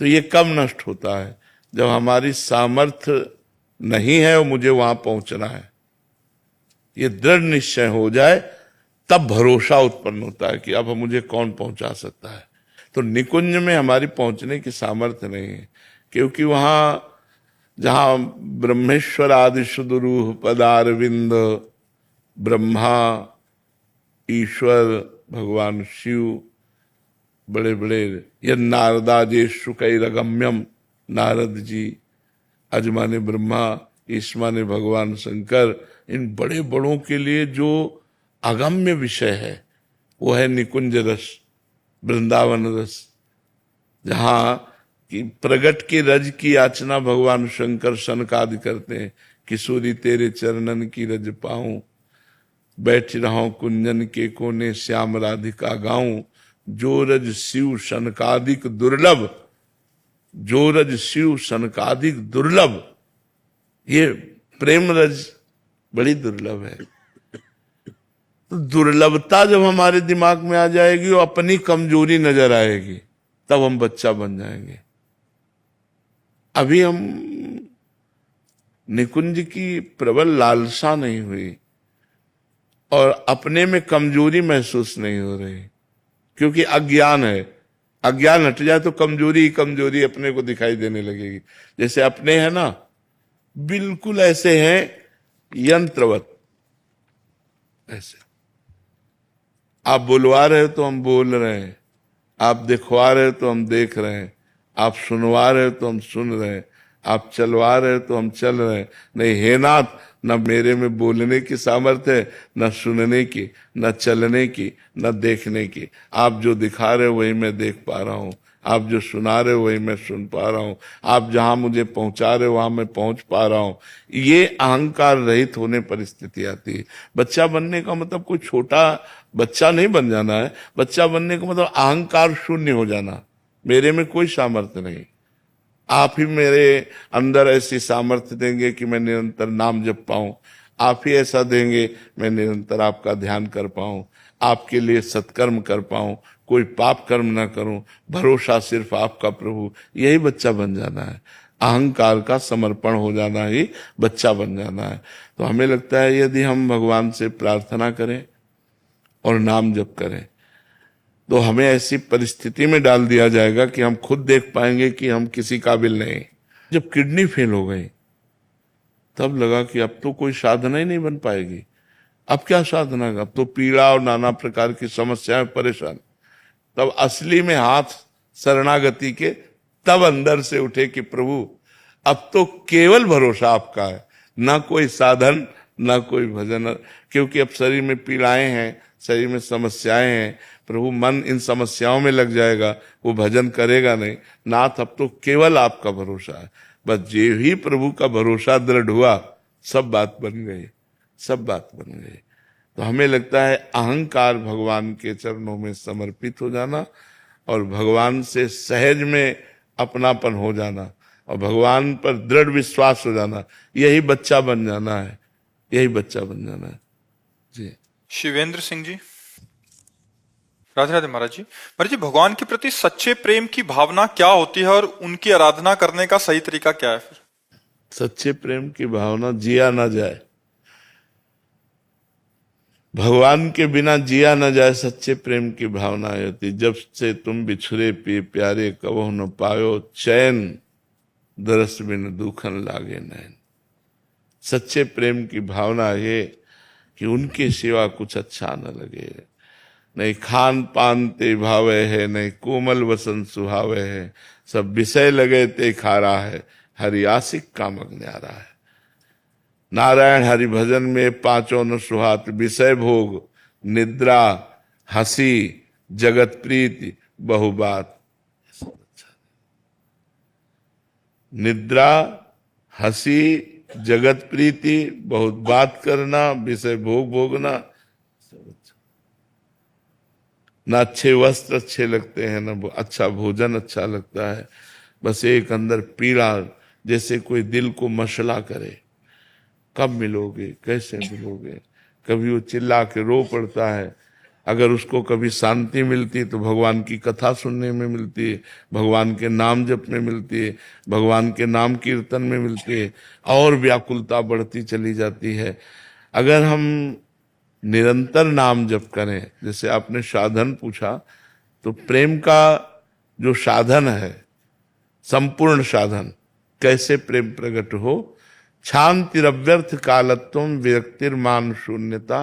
तो ये कब नष्ट होता है? जब हमारी सामर्थ्य नहीं है और मुझे वहां पहुंचना है, ये दृढ़ निश्चय हो जाए, तब भरोसा उत्पन्न होता है कि अब मुझे कौन पहुंचा सकता है। तो निकुंज में हमारी पहुंचने की सामर्थ्य नहीं है, क्योंकि वहां जहां ब्रह्मेश्वर आदि सुदुरूह पदारविंद, ब्रह्मा, ईश्वर, भगवान शिव, बड़े बड़े यद नारदाजे शुकैरगम्यम, नारद जी, अजमाने ब्रह्मा, ईश्माने भगवान शंकर, इन बड़े बड़ों के लिए जो अगम्य विषय है वो है निकुंज रस, वृंदावन रस, जहां कि प्रगट के रज की याचना भगवान शंकर सनकादि करते हैं। किशोरी तेरे चरणन की रज पाऊं, बैठ रहा कुंजन के कोने श्याम राधिका गाऊं, जो रज शिव सनकादिक दुर्लभ, जो रज शिव सनकादिक दुर्लभ। ये प्रेम रज बड़ी दुर्लभ है। तो दुर्लभता जब हमारे दिमाग में आ जाएगी और अपनी कमजोरी नजर आएगी, तब हम बच्चा बन जाएंगे। अभी हम निकुंज की प्रबल लालसा नहीं हुई और अपने में कमजोरी महसूस नहीं हो रही, क्योंकि अज्ञान है। अज्ञान हट जाए तो कमजोरी ही कमजोरी अपने को दिखाई देने लगेगी। जैसे अपने हैं ना, बिल्कुल ऐसे हैं यंत्रवत। ऐसे आप बुलवा रहे हो तो हम बोल रहे हैं, आप दिखवा रहे हो तो हम देख रहे हैं, आप सुनवा रहे हो तो हम सुन रहे हैं, आप चलवा रहे हो तो हम चल रहे हैं। नहीं हे नाथ, न मेरे में बोलने की सामर्थ्य है, न सुनने की, न चलने की, न देखने की। आप जो दिखा रहे हो वही मैं देख पा रहा हूं, आप जो सुना रहे हो वही मैं सुन पा रहा हूं, आप जहां मुझे पहुंचा रहे हो वहां मैं पहुंच पा रहा हूं। ये अहंकार रहित होने पर स्थिति आती है। बच्चा बनने का मतलब कोई छोटा बच्चा नहीं बन जाना है। बच्चा बनने का मतलब अहंकार शून्य हो जाना, मेरे में कोई सामर्थ्य नहीं, आप ही मेरे अंदर ऐसी सामर्थ्य देंगे कि मैं निरंतर नाम जप पाऊं, आप ही ऐसा देंगे मैं निरंतर आपका ध्यान कर पाऊं, आपके लिए सत्कर्म कर पाऊं, कोई पाप कर्म ना करूं, भरोसा सिर्फ आपका प्रभु। यही बच्चा बन जाना है। अहंकार का समर्पण हो जाना ही बच्चा बन जाना है। तो हमें लगता है यदि हम भगवान से प्रार्थना करें और नाम जप करें, तो हमें ऐसी परिस्थिति में डाल दिया जाएगा कि हम खुद देख पाएंगे कि हम किसी काबिल नहीं। जब किडनी फेल हो गई, तब लगा कि अब तो कोई साधना ही नहीं बन पाएगी। अब क्या साधना, अब तो पीड़ा और नाना प्रकार की समस्याएं, परेशान। तब असली में हाथ शरणागति के तब अंदर से उठे कि प्रभु अब तो केवल भरोसा आपका है, ना कोई साधन ना कोई भजन, क्योंकि अब शरीर में पीड़ाएं हैं, शरीर में समस्याएं हैं। प्रभु मन इन समस्याओं में लग जाएगा, वो भजन करेगा नहीं। नाथ अब तो केवल आपका भरोसा है। बस जे ही प्रभु का भरोसा दृढ़ हुआ, सब बात बन गई, सब बात बन गई। तो हमें लगता है अहंकार भगवान के चरणों में समर्पित हो जाना और भगवान से सहज में अपनापन हो जाना और भगवान पर दृढ़ विश्वास हो जाना, यही बच्चा बन जाना है, यही बच्चा बन जाना है। जी शिवेंद्र सिंह जी, राधे राधे महाराज जी। महाराज जी, भगवान के प्रति सच्चे प्रेम की भावना क्या होती है और उनकी आराधना करने का सही तरीका क्या है फिर? सच्चे प्रेम की भावना जिया ना जाए, भगवान के बिना जिया न जाए, सच्चे प्रेम की भावना होती। जब से तुम बिछुरे पी प्यारे, कबहु न पायो चैन, दरस बिन दुखन लागे नैन। सच्चे प्रेम की भावना ये कि उनके सिवा कुछ अच्छा न लगे। नहीं खान पान ते भावे है, नहीं कोमल वसन सुहावे है, सब विषय लगे ते खारा है, हरि आशिक कामक न्यारा है। नारायण हरि भजन में पांचों न सुहात, विषय भोग, निद्रा, हंसी, जगत प्रीति, बहुबात। निद्रा, हंसी, जगत प्रीति, बहुत बात करना, विषय भोग भोगना, ना अच्छे वस्त्र अच्छे लगते हैं, ना अच्छा भोजन अच्छा लगता है। बस एक अंदर पीड़ा, जैसे कोई दिल को मसला करे, कब मिलोगे, कैसे मिलोगे। कभी वो चिल्ला के रो पड़ता है, अगर उसको कभी शांति मिलती तो भगवान की कथा सुनने में मिलती है, भगवान के नाम जप में मिलती है, भगवान के नाम कीर्तन में मिलती है, और व्याकुलता बढ़ती चली जाती है। अगर हम निरंतर नाम जप करें, जैसे आपने साधन पूछा, तो प्रेम का जो साधन है, संपूर्ण साधन, कैसे प्रेम प्रकट हो, शांतिरव्यर्थ कालत्वम विरक्तिर्मान शून्यता,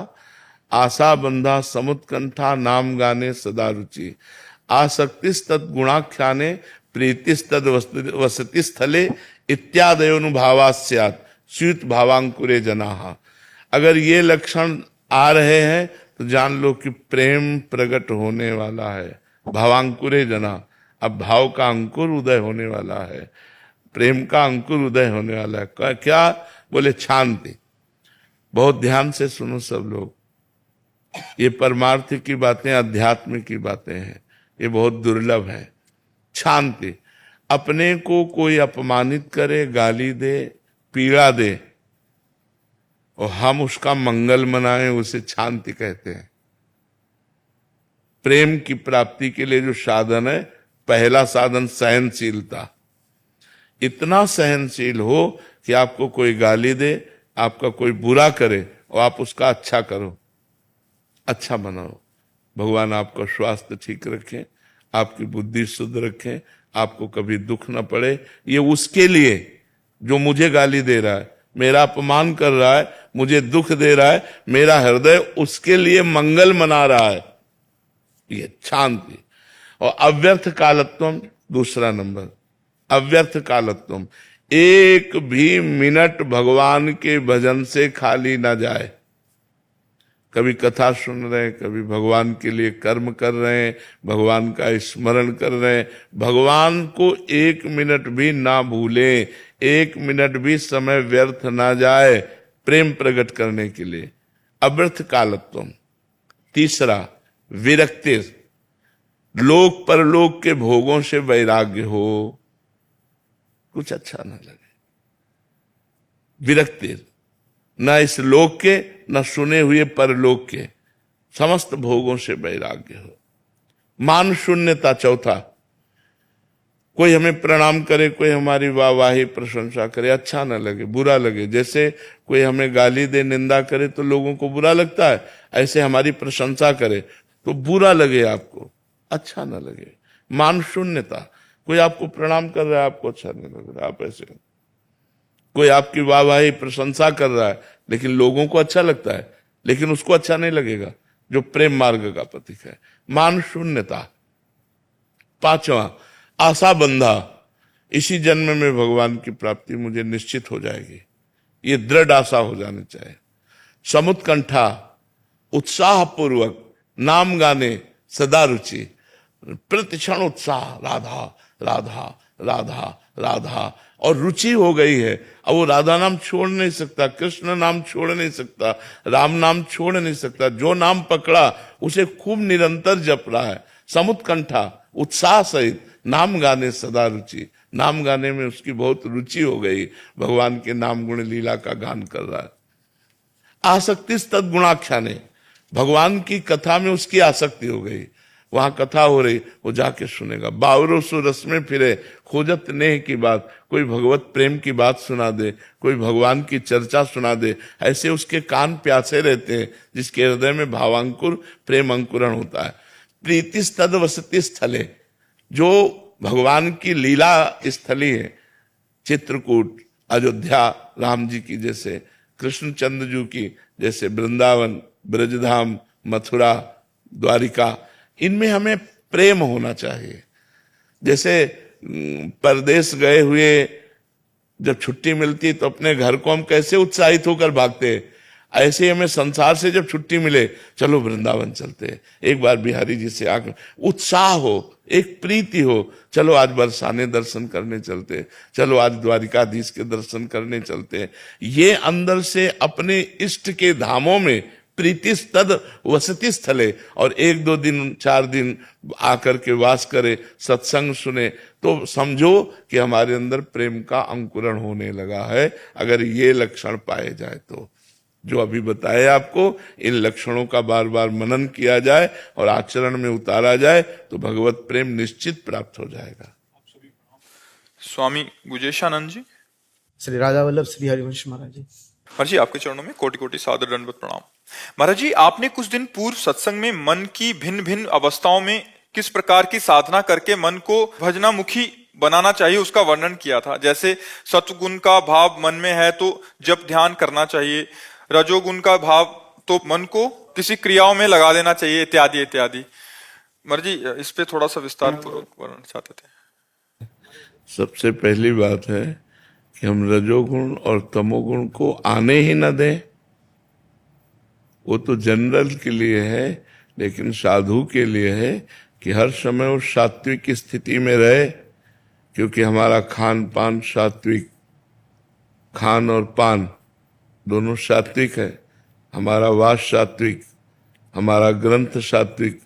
आशा बंधा समुत्कंठा नाम गाने सदा रुचि, आसक्तिस्तद गुणाख्याने प्रीतिस्तद वसति स्थले इत्यादयोनुभावास्यात् स्यूत भावांकुरे जनाः। अगर ये लक्षण आ रहे हैं तो जान लो कि प्रेम प्रकट होने वाला है। भावांकुरे जना, अब भाव का अंकुर उदय होने वाला है, प्रेम का अंकुर उदय होने वाला है। क्या बोले? शांति। बहुत ध्यान से सुनो सब लोग, ये परमार्थ की बातें, अध्यात्म की बातें हैं, ये बहुत दुर्लभ है। शांति, अपने को कोई अपमानित करे, गाली दे, पीड़ा दे, और हम उसका मंगल मनाएं, उसे शांति कहते हैं। प्रेम की प्राप्ति के लिए जो साधन है, पहला साधन सहनशीलता। इतना सहनशील हो कि आपको कोई गाली दे, आपका कोई बुरा करे, और आप उसका अच्छा करो, अच्छा बनाओ। भगवान आपका स्वास्थ्य ठीक रखें, आपकी बुद्धि शुद्ध रखें, आपको कभी दुख न पड़े। ये उसके लिए जो मुझे गाली दे रहा है, मेरा अपमान कर रहा है, मुझे दुख दे रहा है, मेरा हृदय उसके लिए मंगल मना रहा है। ये शांति। और अव्यर्थ कालत्वम, दूसरा नंबर, अव्यर्थ कालत्वम, एक भी मिनट भगवान के भजन से खाली ना जाए। कभी कथा सुन रहे हैं, कभी भगवान के लिए कर्म कर रहे हैं, भगवान का स्मरण कर रहे हैं, भगवान को एक मिनट भी ना भूलें, एक मिनट भी समय व्यर्थ ना जाए प्रेम प्रकट करने के लिए। अव्यर्थ कालत्वम। तीसरा, विरक्ति, लोक परलोक के भोगों से वैराग्य हो, कुछ अच्छा ना लगे। विरक्ति, न इस लोक के न सुने हुए परलोक के, समस्त भोगों से वैराग्य हो। मान शून्यता, चौथा, कोई हमें प्रणाम करे, कोई हमारी वाहवाही प्रशंसा करे, अच्छा ना लगे, बुरा लगे। जैसे कोई हमें गाली दे, निंदा करे तो लोगों को बुरा लगता है, ऐसे हमारी प्रशंसा करे तो बुरा लगे आपको, अच्छा ना लगे। मान शून्यता, कोई आपको प्रणाम कर रहा है, आपको अच्छा नहीं लग रहा, आप ऐसे। कोई आपकी वाहवाही प्रशंसा कर रहा है, लेकिन लोगों को अच्छा लगता है, लेकिन उसको अच्छा नहीं लगेगा, जो प्रेम मार्ग का प्रतीक है। मान शून्यता। पांचवा, आशा बंधा, इसी जन्म में भगवान की प्राप्ति मुझे निश्चित हो जाएगी, ये दृढ़ आशा हो जानी चाहिए। समुत्कंठा, उत्साह पूर्वक नाम गाने सदा रुचि, प्रतिक्षण उत्साह, राधा राधा राधा राधा, और रुचि हो गई है। अब वो राधा नाम छोड़ नहीं सकता, कृष्ण नाम छोड़ नहीं सकता, राम नाम छोड़ नहीं सकता, जो नाम पकड़ा उसे खूब निरंतर जप रहा है। समुत्कंठा, उत्साह सहित नाम गाने सदा रुचि, नाम गाने में उसकी बहुत रुचि हो गई, भगवान के नाम गुण लीला का गान कर रहा है। आसक्ति तद गुणाख्याने, भगवान की कथा में उसकी आसक्ति हो गई, वहां कथा हो रही, वो जाके सुनेगा। बावरो सु रस में फिरे, खोजत नेह की बात, कोई भगवत प्रेम की बात सुना दे, कोई भगवान की चर्चा सुना दे, ऐसे उसके कान प्यासे रहते हैं, जिसके हृदय में भावांकुर प्रेम अंकुरण होता है। प्रीति तद वसति स्थले, जो भगवान की लीला स्थली है, चित्रकूट, अयोध्या राम जी की जैसे, कृष्णचंद्र जी की जैसे, वृंदावन, ब्रजधाम, मथुरा, द्वारिका, इनमें हमें प्रेम होना चाहिए। जैसे परदेश गए हुए जब छुट्टी मिलती तो अपने घर को हम कैसे उत्साहित होकर भागते, ऐसे हमें संसार से जब छुट्टी मिले, चलो वृंदावन चलते, एक बार बिहारी जी से आकर उत्साह हो, एक प्रीति हो, चलो आज बरसाने दर्शन करने चलते, चलो आज द्वारिकाधीश के दर्शन करने चलते। ये अंदर से अपने इष्ट के धामों में प्रीति तद वसति स्थले, और एक दो दिन 4 दिन आकर के वास करे, सत्संग सुने, तो समझो कि हमारे अंदर प्रेम का अंकुरण होने लगा है। अगर ये लक्षण पाए जाए तो जो अभी बताए आपको, इन लक्षणों का बार बार मनन किया जाए और आचरण में उतारा जाए तो भगवत प्रेम निश्चित प्राप्त हो जाएगा। स्वामी गुजेशानंद जी। श्री राजा वल्लभ श्री हरिवंश महाराज जी। महाराज जी आपके चरणों में कोटि कोटि सादर दंडवत प्रणाम। महाराज जी आपने कुछ दिन पूर्व सत्संग में मन की भिन्न भिन्न अवस्थाओं में किस प्रकार की साधना करके मन को भजनामुखी बनाना चाहिए उसका वर्णन किया था। जैसे सत्वगुण का भाव मन में है तो जब ध्यान करना चाहिए, रजोगुण का भाव तो मन को किसी क्रियाओं में लगा देना चाहिए, इत्यादि इत्यादि। महाराज जी इस पे थोड़ा सा विस्तार पूर्वक वर्णन चाहते थे। सबसे पहली बात है कि हम रजोगुण और तमोगुण को आने ही न दें। वो तो जनरल के लिए है, लेकिन साधु के लिए है कि हर समय वो सात्विक स्थिति में रहे, क्योंकि हमारा खान पान सात्विक, खान और पान दोनों सात्विक है। हमारा वास सात्विक, हमारा ग्रंथ सात्विक,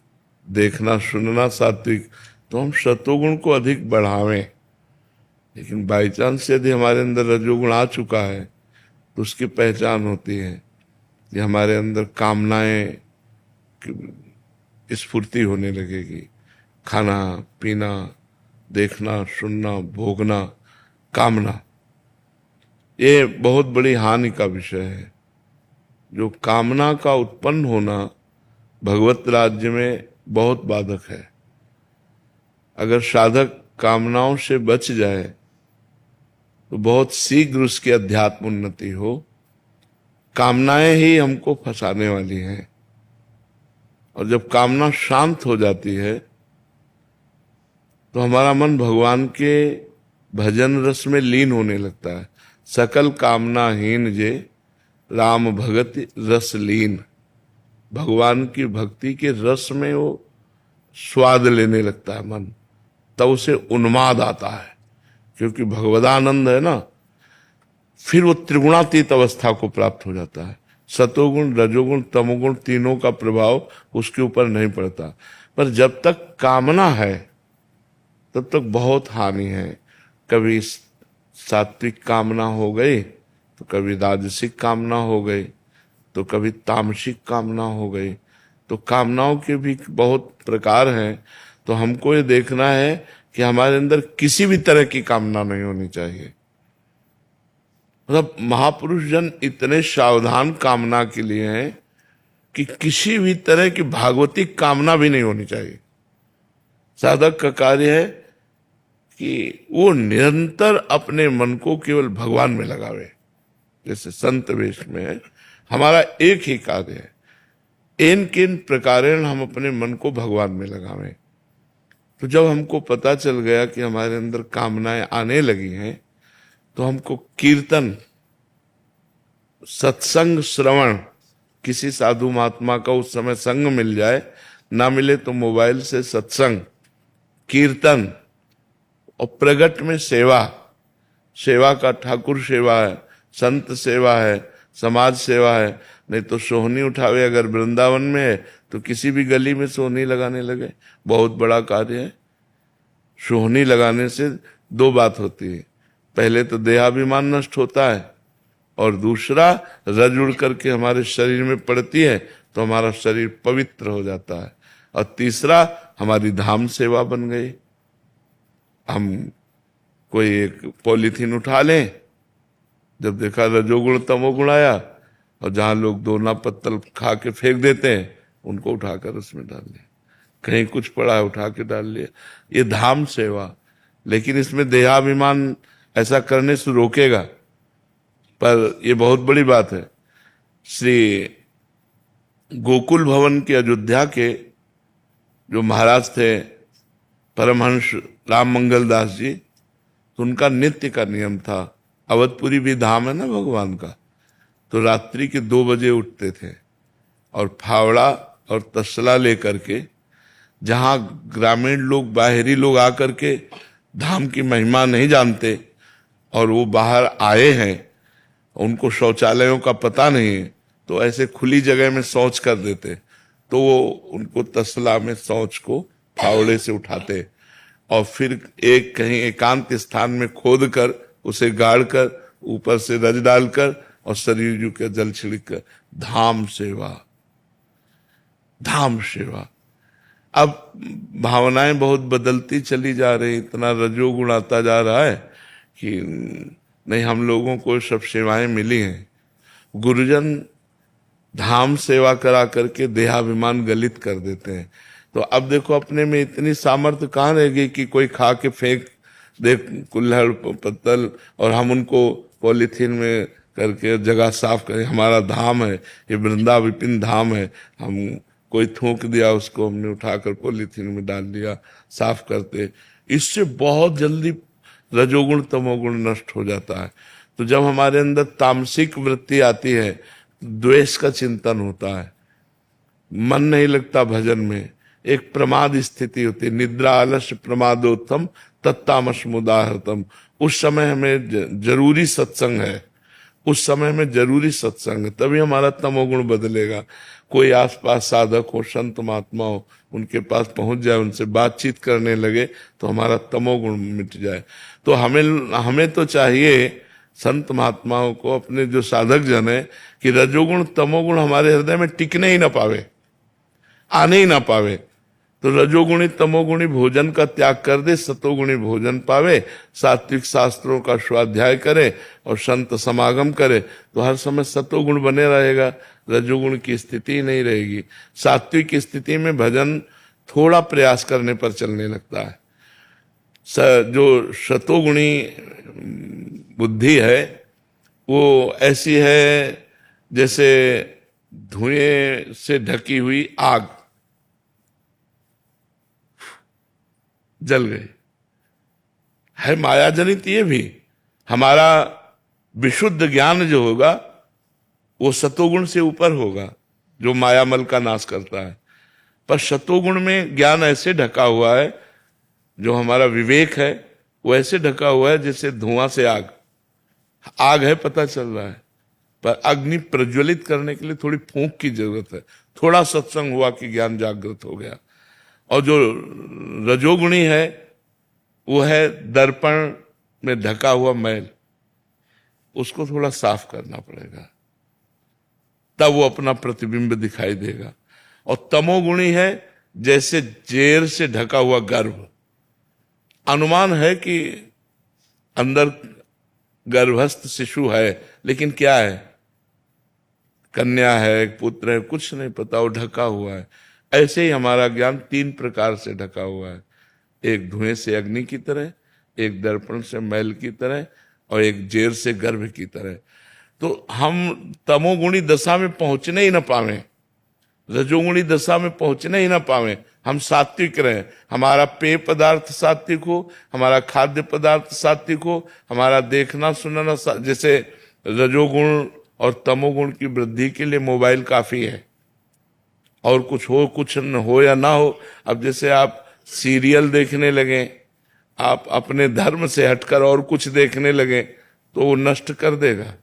देखना सुनना सात्विक, तो हम सतोगुण को अधिक बढ़ावें। लेकिन बाई चांस यदि हमारे अंदर रजोगुण आ चुका है तो उसकी पहचान होती है कि हमारे अंदर कामनाएं स्फूर्ति होने लगेगी। खाना पीना, देखना सुनना, भोगना, कामना, ये बहुत बड़ी हानि का विषय है। जो कामना का उत्पन्न होना भगवत राज्य में बहुत बाधक है। अगर साधक कामनाओं से बच जाए तो बहुत शीघ्र उसकी अध्यात्म उन्नति हो। कामनाएं ही हमको फंसाने वाली हैं, और जब कामना शांत हो जाती है तो हमारा मन भगवान के भजन रस में लीन होने लगता है। सकल कामनाहीन जे राम भगति रस लीन। भगवान की भक्ति के रस में वो स्वाद लेने लगता है मन, तब उसे उन्माद आता है, क्योंकि भगवदानंद है ना। फिर वो त्रिगुणातीत अवस्था को प्राप्त हो जाता है। सतोगुण रजोगुण तमोगुण तीनों का प्रभाव उसके ऊपर नहीं पड़ता। पर जब तक कामना है तब तक बहुत हानि है। कभी सात्विक कामना हो गई तो कभी राजसिक कामना हो गई तो कभी तामसिक कामना हो गई। तो कामनाओं के भी बहुत प्रकार हैं। तो हमको ये देखना है कि हमारे अंदर किसी भी तरह की कामना नहीं होनी चाहिए। मतलब महापुरुष जन इतने सावधान कामना के लिए हैं कि किसी भी तरह की भागवतिक कामना भी नहीं होनी चाहिए। साधक का कार्य है कि वो निरंतर अपने मन को केवल भगवान में लगावे। जैसे संत वेश में है, हमारा एक ही कार्य है, इन किन प्रकारेण हम अपने मन को भगवान में लगावें। तो जब हमको पता चल गया कि हमारे अंदर कामनाएं आने लगी हैं, तो हमको कीर्तन, सत्संग, श्रवण, किसी साधु महात्मा का उस समय संग मिल जाए, ना मिले तो मोबाइल से सत्संग, कीर्तन और प्रगट में सेवा। सेवा का ठाकुर सेवा है, संत सेवा है, समाज सेवा है। नहीं तो सोहनी उठावे, अगर वृंदावन में है तो किसी भी गली में सोहनी लगाने लगे, बहुत बड़ा कार्य है। सोहनी लगाने से दो बात होती है, पहले तो देहाभिमान नष्ट होता है, और दूसरा रज उड़ करके हमारे शरीर में पड़ती है तो हमारा शरीर पवित्र हो जाता है, और तीसरा हमारी धाम सेवा बन गई। हम कोई एक पॉलीथीन उठा लें, जब देखा रजोगुण तमोगुण आया, और जहां लोग दोना पत्तल खा के फेंक देते हैं उनको उठाकर उसमें डाल लिया। कहीं कुछ पड़ा है उठा के डाल लिया। ये धाम सेवा। लेकिन इसमें देहाभिमान ऐसा करने से रोकेगा, पर ये बहुत बड़ी बात है। श्री गोकुल भवन के अयोध्या के जो महाराज थे परमहंस राम मंगल दास जी, तो उनका नित्य का नियम था, अवधपुरी भी धाम है ना भगवान का, तो रात्रि के 2 बजे उठते थे और फावड़ा और तसला लेकर के, जहां ग्रामीण लोग, बाहरी लोग आकर के धाम की महिमा नहीं जानते और वो बाहर आए हैं, उनको शौचालयों का पता नहीं है, तो ऐसे खुली जगह में शौच कर देते, तो वो उनको तसला में शौच को फावड़े से उठाते और फिर कहीं एकांत स्थान में खोद कर उसे गाड़ कर ऊपर से रज डालकर और सरयू का जल छिड़क कर धाम सेवा, धाम सेवा। अब भावनाएं बहुत बदलती चली जा रही, इतना रजोगुण आता जा रहा है कि नहीं, हम लोगों को सब सेवाएं मिली हैं। गुरुजन धाम सेवा करा करके देहाभिमान गलित कर देते हैं। तो अब देखो अपने में इतनी सामर्थ्य कहाँ रहेगी कि कोई खा के फेंक दे कुल्हड़ पत्तल और हम उनको पॉलीथीन में करके जगह साफ करें। हमारा धाम है, ये वृंदा विपिन धाम है, हम कोई थूक दिया उसको हमने उठाकर पॉलीथीन में डाल दिया, साफ करते। इससे बहुत जल्दी रजोगुण तमोगुण नष्ट हो जाता है। तो जब हमारे अंदर तामसिक वृत्ति आती है, द्वेष का चिंतन होता है, मन नहीं लगता भजन में, एक प्रमाद स्थिति होती है, निद्रा आलस्य प्रमादोत्तम तत्तामस मुदाहृतम। उस समय हमें जरूरी सत्संग है, उस समय में जरूरी सत्संग है, तभी हमारा तमोगुण बदलेगा। कोई आसपास साधक हो, संत महात्मा हो, उनके पास पहुंच जाए, उनसे बातचीत करने लगे तो हमारा तमोगुण मिट जाए। तो हमें तो चाहिए संत महात्माओं को, अपने जो साधक जन है, कि रजोगुण तमोगुण हमारे हृदय में टिकने ही ना पावे, आने ही ना पावे। तो रजोगुणी तमोगुणी भोजन का त्याग कर दे, सतोगुणी भोजन पावे, सात्विक शास्त्रों का स्वाध्याय करे और संत समागम करे, तो हर समय सतोगुण बने रहेगा, रजोगुण की स्थिति नहीं रहेगी। सात्विक स्थिति में भजन थोड़ा प्रयास करने पर चलने लगता है। जो सतोगुणी बुद्धि है वो ऐसी है जैसे धुएं से ढकी हुई आग, जल गई है, माया जनित। ये भी हमारा विशुद्ध ज्ञान जो होगा वो सतोगुण से ऊपर होगा, जो मायामल का नाश करता है। पर सतोगुण में ज्ञान ऐसे ढका हुआ है, जो हमारा विवेक है वो ऐसे ढका हुआ है जैसे धुआं से आग। आग है पता चल रहा है, पर अग्नि प्रज्वलित करने के लिए थोड़ी फूंक की जरूरत है। थोड़ा सत्संग हुआ कि ज्ञान जागृत हो गया। और जो रजोगुणी है वो है दर्पण में ढका हुआ मैल, उसको थोड़ा साफ करना पड़ेगा, तब वो अपना प्रतिबिंब दिखाई देगा। और तमोगुणी है जैसे जेर से ढका हुआ गर्भ। अनुमान है कि अंदर गर्भस्थ शिशु है, लेकिन क्या है, कन्या है, पुत्र है, कुछ नहीं पता, वो ढका हुआ है। ऐसे ही हमारा ज्ञान 3 प्रकार से ढका हुआ है, एक धुएं से अग्नि की तरह, एक दर्पण से मैल की तरह, और एक जेर से गर्भ की तरह। तो हम तमोगुणी दशा में पहुंचने ही ना पावे, रजोगुणी दशा में पहुंचने ही ना पावे, हम सात्विक रहें। हमारा पेय पदार्थ सात्विक हो, हमारा खाद्य पदार्थ सात्विक हो, हमारा देखना सुनना, जैसे रजोगुण और तमोगुण की वृद्धि के लिए मोबाइल काफी है, और कुछ हो कुछ न हो या ना हो। अब जैसे आप सीरियल देखने लगे, आप अपने धर्म से हटकर और कुछ देखने लगे, तो वो नष्ट कर देगा।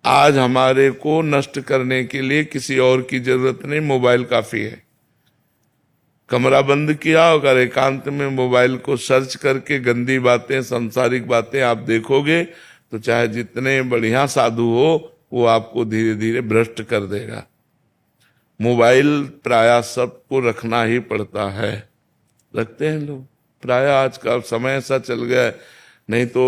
आज हमारे को नष्ट करने के लिए किसी और की जरूरत नहीं, मोबाइल काफी है। कमरा बंद किया, अगर एकांत में मोबाइल को सर्च करके गंदी बातें, सांसारिक बातें आप देखोगे, तो चाहे जितने बढ़िया साधु हो, वो आपको धीरे धीरे भ्रष्ट कर देगा। मोबाइल प्राय सबको रखना ही पड़ता है, रखते हैं लोग प्राय। आज का समय ऐसा चल गया है, नहीं तो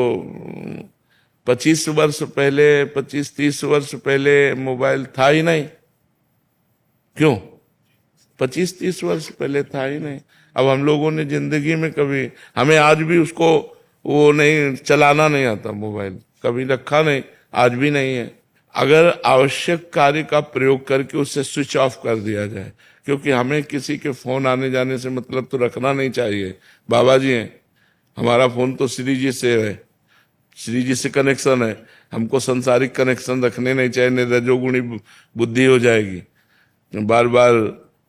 25 वर्ष पहले, 25-30 वर्ष पहले मोबाइल था ही नहीं। क्यों? 25-30 वर्ष पहले था ही नहीं। अब हम लोगों ने जिंदगी में कभी, हमें आज भी उसको वो नहीं, चलाना नहीं आता मोबाइल, कभी रखा नहीं, आज भी नहीं है। अगर आवश्यक कार्य का प्रयोग करके उसे स्विच ऑफ कर दिया जाए, क्योंकि हमें किसी के फोन आने जाने से मतलब तो रखना नहीं चाहिए। बाबा जी हैं, हमारा फोन तो श्री जी से है, श्री जी से कनेक्शन है, हमको संसारिक कनेक्शन रखने नहीं चाहिए, नहीं रजोगुणी बुद्धि हो जाएगी। बार बार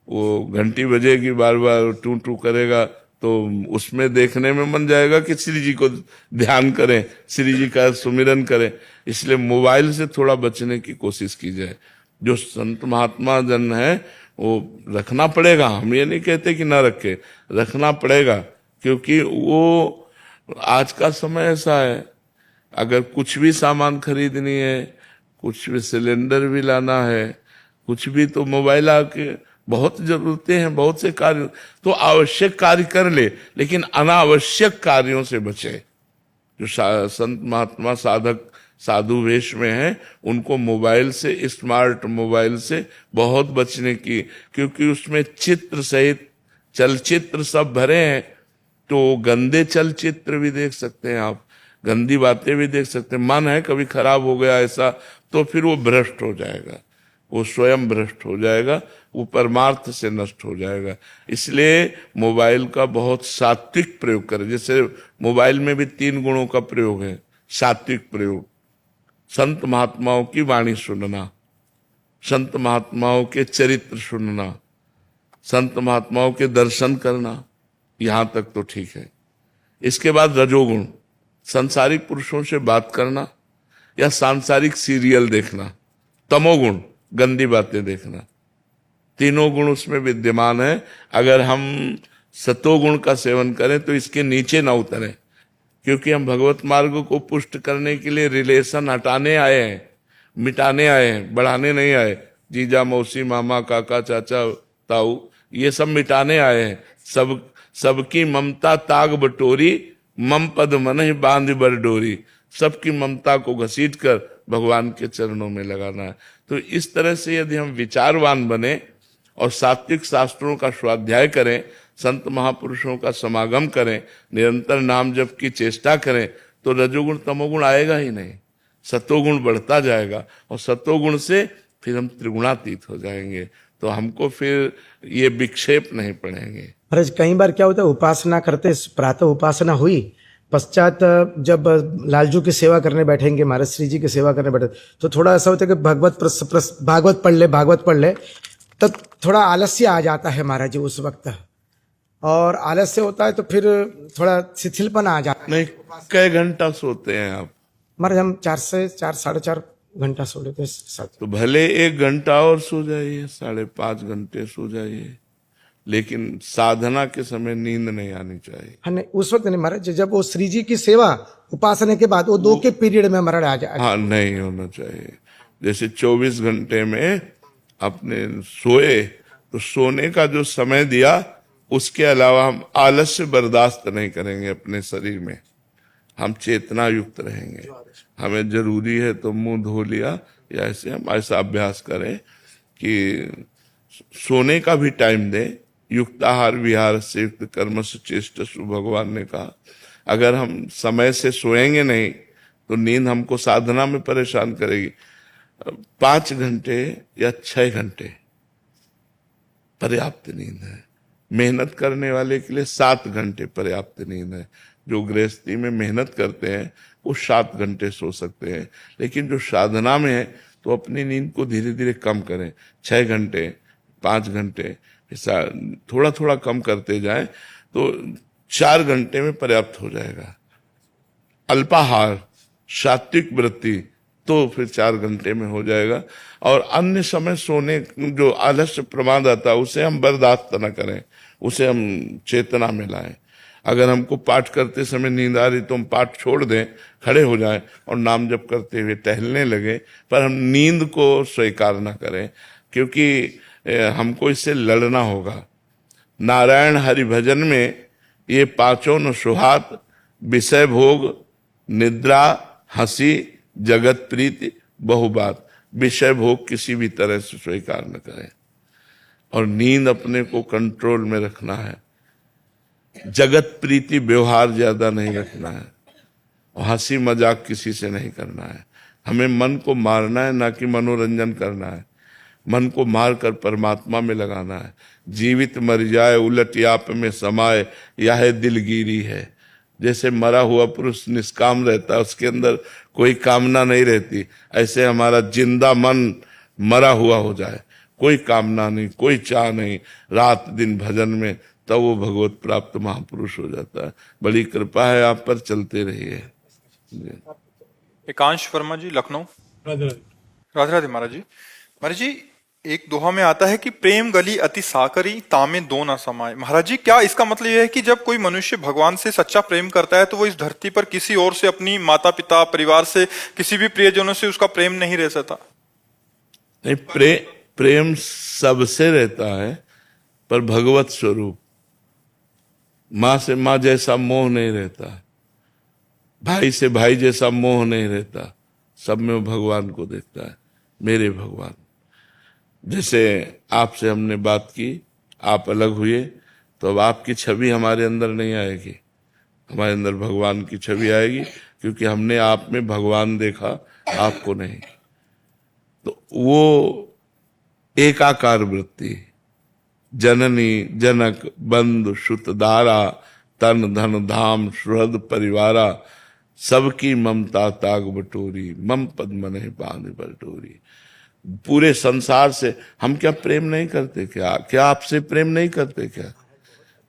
वो घंटी बजेगी, बार बार टू टू करेगा, तो उसमें देखने में मन जाएगा कि श्री जी को ध्यान करें, श्री जी का सुमिरन करें। इसलिए मोबाइल से थोड़ा बचने की कोशिश की जाए। जो संत महात्मा जन है वो रखना पड़ेगा, हम ये नहीं कहते कि ना रखे, रखना पड़ेगा, क्योंकि वो आज का समय ऐसा है, अगर कुछ भी सामान खरीदनी है कुछ भी सिलेंडर भी लाना है, कुछ भी, तो मोबाइल आके बहुत जरूरतें हैं, बहुत से कार्य, तो आवश्यक कार्य कर ले, लेकिन अनावश्यक कार्यों से बचे। जो संत महात्मा साधक साधु वेश में हैं, उनको मोबाइल से, स्मार्ट मोबाइल से बहुत बचने की, क्योंकि उसमें चित्र सहित चलचित्र सब भरे हैं। तो गंदे चलचित्र भी देख सकते हैं आप, गंदी बातें भी देख सकते हैं। मन है कभी खराब हो गया ऐसा, तो फिर वो भ्रष्ट हो जाएगा, वो स्वयं भ्रष्ट हो जाएगा, वो परमार्थ से नष्ट हो जाएगा। इसलिए मोबाइल का बहुत सात्विक प्रयोग करें। जैसे मोबाइल में भी 3 गुणों का प्रयोग है। सात्विक प्रयोग, संत महात्माओं की वाणी सुनना, संत महात्माओं के चरित्र सुनना, संत महात्माओं के दर्शन करना, यहां तक तो ठीक है। इसके बाद रजोगुण, सांसारिक पुरुषों से बात करना या सांसारिक सीरियल देखना। तमोगुण, गंदी बातें देखना। तीनों गुण उसमें विद्यमान है। अगर हम सतोगुण का सेवन करें तो इसके नीचे ना उतरें, क्योंकि हम भगवत मार्ग को पुष्ट करने के लिए रिलेशन हटाने आए हैं, मिटाने आए हैं, बढ़ाने नहीं आए। जीजा, मौसी, मामा, काका, चाचा, ताऊ, ये सब मिटाने आए हैं। सबकी ममता ताग बटोरी, मम पद मन ही बांध बर डोरी। सबकी ममता को घसीट कर भगवान के चरणों में लगाना है। तो इस तरह से यदि हम विचारवान बने और सात्विक शास्त्रों का स्वाध्याय करें, संत महापुरुषों का समागम करें, निरंतर नाम जप की चेष्टा करें, तो रजोगुण तमोगुण आएगा ही नहीं, सतोगुण बढ़ता जाएगा। और सतोगुण से फिर हम त्रिगुणातीत हो जाएंगे, तो हमको फिर ये विक्षेप नहीं पड़ेंगे। महाराज कई बार क्या होता है, उपासना करते, प्रातः उपासना हुई, पश्चात जब लालजू की सेवा करने बैठेंगे, महाराज श्री जी की सेवा करने बैठे, तो थोड़ा ऐसा होता है कि भागवत पढ़ ले, तब थोड़ा आलस्य आ जाता है महाराज जी उस वक्त, और आलस्य होता है तो फिर थोड़ा शिथिलपन आ जाता है। नहीं, कई घंटा सोते हैं आप? महाराज हम 4 से 4.5 घंटा सो लेते हैं साथ। तो भले 1 घंटा और सो जाइए, 5.5 घंटे सो जाइए, लेकिन साधना के समय नींद नहीं आनी चाहिए। हाँ नहीं, उस वक्त नहीं महाराज, जब वो श्री जी की सेवा उपासना के बाद वो 2 के पीरियड में महाराज आ जाए। हाँ, नहीं होना चाहिए। जैसे 24 घंटे में अपने सोए, तो सोने का जो समय दिया, उसके अलावा हम आलस्य बर्दाश्त नहीं करेंगे अपने शरीर में। हम चेतना युक्त रहेंगे। हमें जरूरी है तो मुंह धो लिया, या ऐसे हम ऐसा अभ्यास करें कि सोने का भी टाइम दें। युक्ताहार विहार से युक्त कर्म से चेष्टसु, भगवान ने कहा। अगर हम समय से सोएंगे नहीं तो नींद हमको साधना में परेशान करेगी। 5 घंटे या 6 घंटे पर्याप्त नींद है। मेहनत करने वाले के लिए 7 घंटे पर्याप्त नींद है। जो गृहस्थी में मेहनत करते हैं वो 7 घंटे सो सकते हैं, लेकिन जो साधना में है तो अपनी नींद को धीरे धीरे कम करें। 6 घंटे, 5 घंटे, थोड़ा थोड़ा कम करते जाएं तो 4 घंटे में पर्याप्त हो जाएगा। अल्पाहार, सात्विक वृत्ति, तो फिर 4 घंटे में हो जाएगा। और अन्य समय सोने, जो आलस्य प्रमाद आता है, उसे हम बर्दाश्त न करें, उसे हम चेतना में लाएं। अगर हमको पाठ करते समय नींद आ रही तो हम पाठ छोड़ दें, खड़े हो जाएं और नाम जप करते हुए टहलने लगे, पर हम नींद को स्वीकार न करें, क्योंकि हमको इससे लड़ना होगा। नारायण हरि भजन में ये 5 न सुहात, विषय भोग, निद्रा, हंसी, जगत प्रीति, बहुबात। विषय भोग किसी भी तरह से स्वीकार न करें, और नींद अपने को कंट्रोल में रखना है। जगत प्रीति व्यवहार ज्यादा नहीं रखना है, और हंसी मजाक किसी से नहीं करना है। हमें मन को मारना है, ना कि मनोरंजन करना है। मन को मार कर परमात्मा में लगाना है। जीवित मर जाए उलट याप में समाये, यह दिलगिरी है। जैसे मरा हुआ पुरुष निष्काम रहता है, उसके अंदर कोई कामना नहीं रहती, ऐसे हमारा जिंदा मन मरा हुआ हो जाए, कोई कामना नहीं, कोई चाह नहीं, रात दिन भजन में, तब वो भगवत प्राप्त महापुरुष हो जाता है। बड़ी कृपा है आप पर, चलते रहिए। एकांश वर्मा जी, लखनऊ। राधे राधे महाराज जी। महाराज जी, एक दोहा में आता है कि प्रेम गली अति साकरी तामे दो न समाये। महाराज जी, क्या इसका मतलब यह है कि जब कोई मनुष्य भगवान से सच्चा प्रेम करता है तो वो इस धरती पर किसी और से, अपनी माता पिता परिवार से, किसी भी प्रियजनों से उसका प्रेम नहीं रह सकता? नहीं, प्रेम सबसे रहता है, पर भगवत स्वरूप माँ से माँ जैसा मोह नहीं रहता, भाई से भाई जैसा मोह नहीं रहता, सब में वो भगवान को देखता है, मेरे भगवान। जैसे आपसे हमने बात की, आप अलग हुए, तो अब आपकी छवि हमारे अंदर नहीं आएगी, हमारे अंदर भगवान की छवि आएगी, क्योंकि हमने आप में भगवान देखा, आपको नहीं। तो वो एकाकार वृत्ति, जननी जनक बंधु सुत दारा, तन धन धाम सुहृद परिवारा, सबकी ममता ताग बटोरी, मम पद मने बांध बटोरी। पूरे संसार से हम क्या प्रेम नहीं करते? क्या आपसे प्रेम नहीं करते? क्या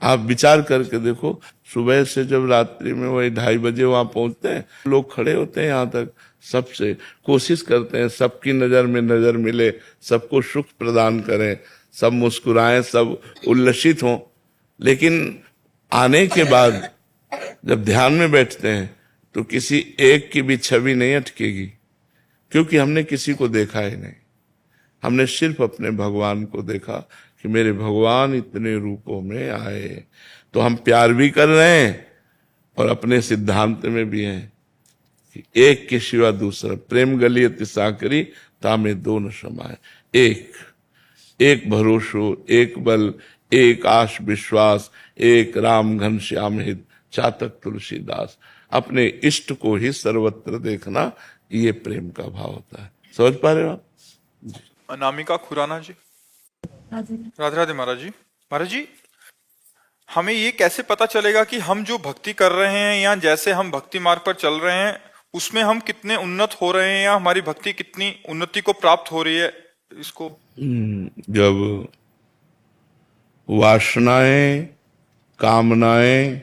आप विचार करके देखो, सुबह से जब रात्रि में वही 2:30 बजे वहां पहुंचते हैं, लोग खड़े होते हैं यहाँ तक, सबसे कोशिश करते हैं सबकी नजर में नजर मिले, सबको सुख प्रदान करें, सब मुस्कुराएं, सब उल्लसित हों। लेकिन आने के बाद जब ध्यान में बैठते हैं तो किसी एक की भी छवि नहीं अटकेगी, क्योंकि हमने किसी को देखा ही नहीं, हमने सिर्फ अपने भगवान को देखा कि मेरे भगवान इतने रूपों में आए। तो हम प्यार भी कर रहे हैं और अपने सिद्धांत में भी हैं कि एक के सिवा दूसरा, प्रेम गली अति साकरी तामे दो न समाये। एक भरोसो, एक बल, एक आश विश्वास, एक राम घनश्याम हित, चातक तुलसीदास। अपने इष्ट को ही सर्वत्र देखना, ये प्रेम का भाव होता है। समझ पा रहे हो आप? अनामिका खुराना जी। राधे राधे महाराज जी। महाराज जी, हमें ये कैसे पता चलेगा कि हम जो भक्ति कर रहे हैं या जैसे हम भक्ति मार्ग पर चल रहे हैं उसमें हम कितने उन्नत हो रहे हैं, या हमारी भक्ति कितनी उन्नति को प्राप्त हो रही है? इसको जब वासनाएं, कामनाएं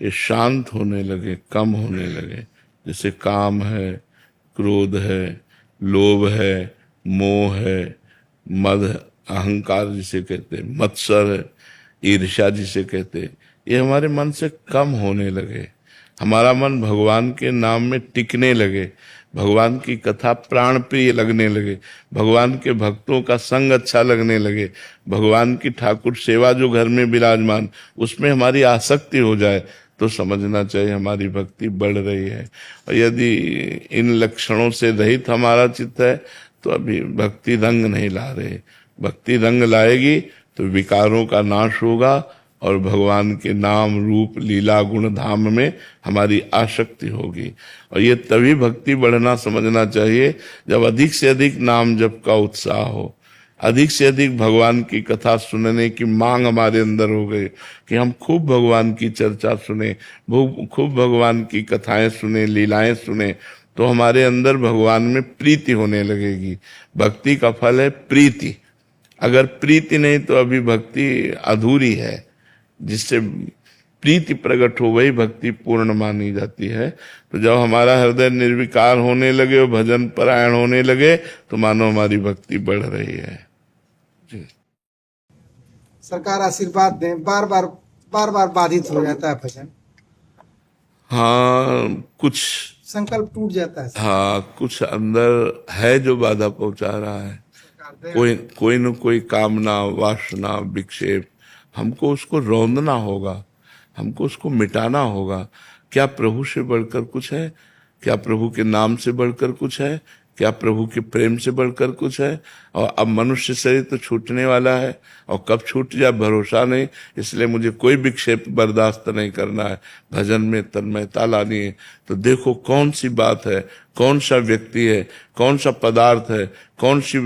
ये शांत होने लगे, कम होने लगे, जैसे काम है, क्रोध है, लोभ है, मोह है, मद अहंकार जिसे कहते हैं, मत्सर है, ईर्ष्या जिसे कहते हैं, ये हमारे मन से कम होने लगे, हमारा मन भगवान के नाम में टिकने लगे, भगवान की कथा प्राण प्रिय लगने लगे, भगवान के भक्तों का संग अच्छा लगने लगे, भगवान की ठाकुर सेवा जो घर में विराजमान उसमें हमारी आसक्ति हो जाए, तो समझना चाहिए हमारी भक्ति बढ़ रही है। और यदि इन लक्षणों से रहित हमारा चित्त है तो अभी भक्ति रंग नहीं ला रहे। भक्ति रंग लाएगी तो विकारों का नाश होगा और भगवान के नाम रूप लीला गुण धाम में हमारी आसक्ति होगी। और ये तभी भक्ति बढ़ना समझना चाहिए जब अधिक से अधिक नाम जप का उत्साह हो, अधिक से अधिक भगवान की कथा सुनने की मांग हमारे अंदर हो गई कि हम खूब भगवान की चर्चा सुने, खूब भगवान की कथाएं सुने, लीलाएं सुने, तो हमारे अंदर भगवान में प्रीति होने लगेगी। भक्ति का फल है प्रीति। अगर प्रीति नहीं तो अभी भक्ति अधूरी है। जिससे प्रीति प्रकट हो वही भक्ति पूर्ण मानी जाती है। तो जब हमारा हृदय निर्विकार होने लगे और भजन परायण होने लगे तो मानो हमारी भक्ति बढ़ रही है। जी। सरकार आशीर्वाद दें। बार बार बाधित हो जाता है भजन। हाँ, कुछ संकल्प टूट जाता है। हाँ, कुछ अंदर है जो बाधा पहुंचा रहा है। कोई न कोई कामना, वासना, विक्षेप, हमको उसको रौंदना होगा, हमको उसको मिटाना होगा। क्या प्रभु से बढ़कर कुछ है? क्या प्रभु के नाम से बढ़कर कुछ है? क्या प्रभु के प्रेम से बढ़कर कुछ है? और अब मनुष्य शरीर तो छूटने वाला है और कब छूट जाए भरोसा नहीं, इसलिए मुझे कोई विक्षेप बर्दाश्त नहीं करना है। भजन में तन्मयता लानी है। तो देखो कौन सी बात है, कौन सा व्यक्ति है, कौन सा पदार्थ है, कौन सी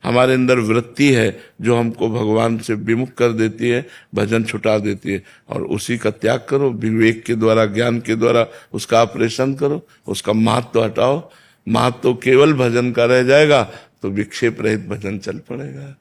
हमारे अंदर वृत्ति है जो हमको भगवान से विमुख कर देती है, भजन छुटा देती है। और उसी का त्याग करो, विवेक के द्वारा, ज्ञान के द्वारा उसका ऑपरेशन करो, उसका महत्व हटाओ। महत्व केवल भजन का रह जाएगा तो विक्षेप रहित भजन चल पड़ेगा।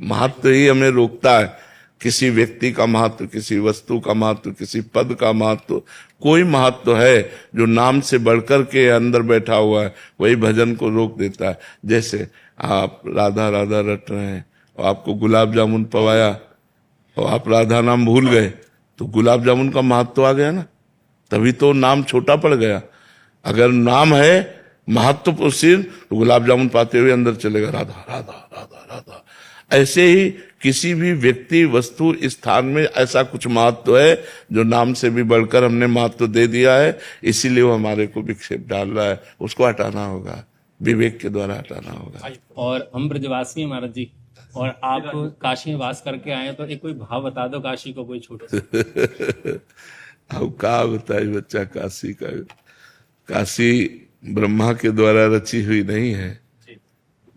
महत्व ही हमें रोकता है। किसी व्यक्ति का महत्व, किसी वस्तु का महत्व, किसी पद का महत्व, कोई महत्व है जो नाम से बढ़कर के अंदर बैठा हुआ है, वही भजन को रोक देता है। जैसे आप राधा राधा रट रहे हैं और आपको गुलाब जामुन पवाया और आप राधा नाम भूल गए, तो गुलाब जामुन का महत्व तो आ गया ना, तभी तो नाम छोटा पड़ गया। अगर नाम है महत्वपूर्ण तो गुलाब जामुन पाते हुए अंदर चलेगा राधा राधा राधा राधा। ऐसे ही किसी भी व्यक्ति वस्तु स्थान में ऐसा कुछ महत्व है जो नाम से भी बढ़कर हमने महत्व दे दिया है, इसीलिए वो हमारे को विक्षेप डाल रहा है। उसको हटाना होगा, विवेक के द्वारा हटाना होगा। और हम ब्रजवासी हैं महाराज जी, और आप काशी में वास करके आए हैं, तो एक कोई भाव बता दो काशी को, कोई छोटा सा। अब क्या बताइए बच्चा काशी का। काशी ब्रह्मा के द्वारा रची हुई नहीं है,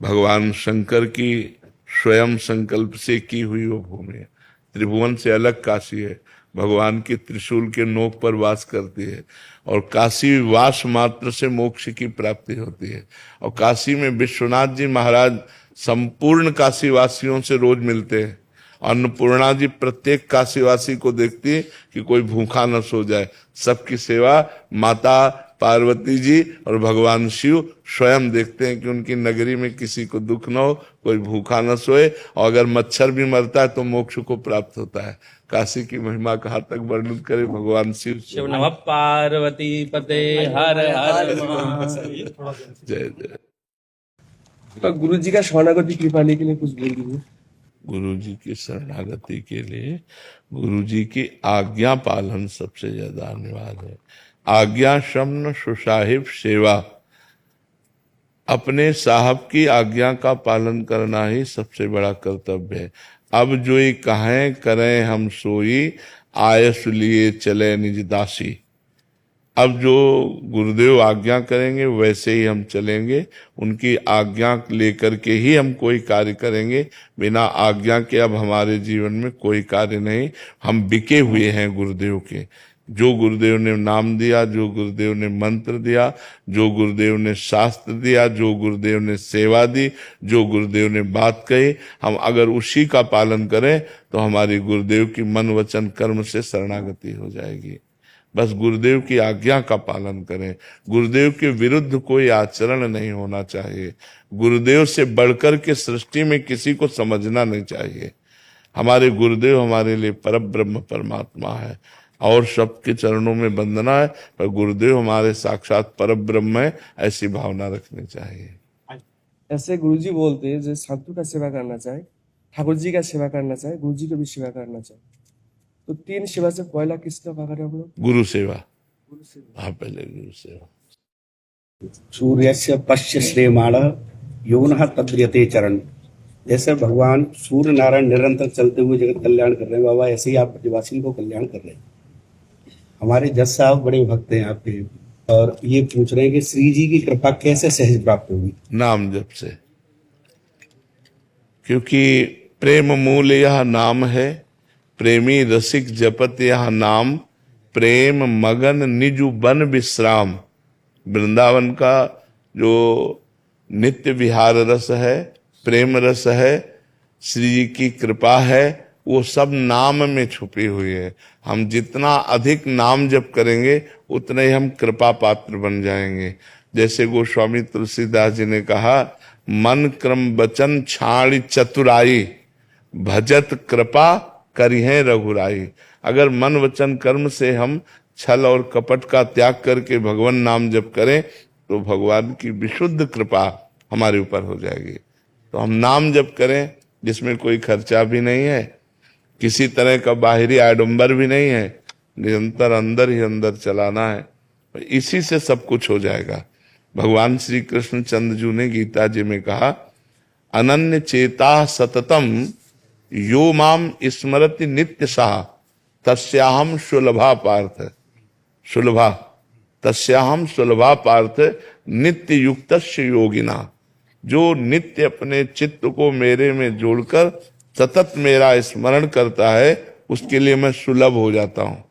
भगवान शंकर की स्वयं संकल्प से की हुई वो भूमि है। त्रिभुवन से अलग काशी है, भगवान की त्रिशूल के नोक पर वास करती है, और काशी वास मात्र से मोक्ष की प्राप्ति होती है। और काशी में विश्वनाथ जी महाराज संपूर्ण काशीवासियों से रोज मिलते हैं। अन्नपूर्णा जी प्रत्येक काशीवासी को देखती है कि कोई भूखा न सो जाए। सबकी सेवा माता पार्वती जी और भगवान शिव स्वयं देखते हैं कि उनकी नगरी में किसी को दुख न हो, कोई भूखा न सोए, और अगर मच्छर भी मरता है तो मोक्ष को प्राप्त होता है। काशी की महिमा कहाँ तक वर्णन करे भगवान शिव। शिव नमः पार्वती पते हर हर जय जय। तो गुरु जी का शरणागति कृपाने के लिए कुछ बोल दीजिए। गुरु जी की शरणागति के लिए गुरु जी की आज्ञा पालन सबसे ज्यादा अनिवार्य है। आज्ञा शमन सुसाहिब सेवा, अपने साहब की आज्ञा का पालन करना ही सबसे बड़ा कर्तव्य है। अब जो ही कहें करें हम सोई, आयस लिए चले निज दासी। अब जो गुरुदेव आज्ञा करेंगे वैसे ही हम चलेंगे, उनकी आज्ञा लेकर के ही हम कोई कार्य करेंगे। बिना आज्ञा के अब हमारे जीवन में कोई कार्य नहीं। हम बिके हुए हैं गुरुदेव के। जो गुरुदेव ने नाम दिया, जो गुरुदेव ने मंत्र दिया, जो गुरुदेव ने शास्त्र दिया, जो गुरुदेव ने सेवा दी, जो गुरुदेव ने बात कही, हम अगर उसी का पालन करें तो हमारी गुरुदेव की मन वचन कर्म से शरणागति हो जाएगी। बस गुरुदेव की आज्ञा का पालन करें। गुरुदेव के विरुद्ध कोई आचरण नहीं होना चाहिए। गुरुदेव से बढ़कर के सृष्टि में किसी को समझना नहीं चाहिए। हमारे गुरुदेव हमारे लिए परब्रह्म परमात्मा है और सबके चरणों में वंदना है, पर गुरुदेव हमारे साक्षात परब्रह्म है, ऐसी भावना रखनी चाहिए। ऐसे गुरु जी बोलते हैं जो साधु का सेवा करना चाहे, ठाकुर जी का सेवा करना चाहे, गुरु जी का भी सेवा करना चाहे, तो तीन सेवा से पहला किसका करें हम लोग? गुरु सेवा। हाँ, पहले गुरु सेवा। सूर्यस्य पश्य श्रेमाण योनः तद्रियते चरण। जैसे भगवान सूर्य नारायण निरंतर चलते हुए जगत कल्याण कर रहे हैं, बाबा ऐसे ही आप ब्रजवासियों को कल्याण कर रहे हैं। हमारे जज साहब बड़े भक्त हैं आपके, और ये पूछ रहे हैं कि श्री जी की कृपा कैसे सहज प्राप्त होगी? नाम जप से, क्योंकि प्रेम मूल यह नाम है, प्रेमी रसिक जपत यह नाम, प्रेम मगन निजु बन विश्राम। वृंदावन का जो नित्य विहार रस है, प्रेम रस है, श्री जी की कृपा है, वो सब नाम में छुपी हुई है। हम जितना अधिक नाम जप करेंगे उतने ही हम कृपा पात्र बन जाएंगे। जैसे गोस्वामी तुलसीदास जी ने कहा, मन क्रम वचन छाड़ी चतुराई, भजत कृपा करिहे रघुराई। अगर मन वचन कर्म से हम छल और कपट का त्याग करके भगवान नाम जप करें तो भगवान की विशुद्ध कृपा हमारे ऊपर हो जाएगी। तो हम नाम जप करें जिसमें कोई खर्चा भी नहीं है, किसी तरह का बाहरी आडंबर भी नहीं है, निरंतर अंदर ही अंदर चलाना है, इसी से सब कुछ हो जाएगा। भगवान श्री कृष्ण चंद्र जी ने गीता जी में कहा, अनन्य चेता सततम यो माम स्मरति नित्य साह तस्याहम सुलभा पार्थ। सुलभा तस्याहम सुलभा पार्थ नित्य युक्तस्य योगिना। जो नित्य अपने चित्त को मेरे में जोड़कर सतत मेरा स्मरण करता है, उसके लिए मैं सुलभ हो जाता हूँ।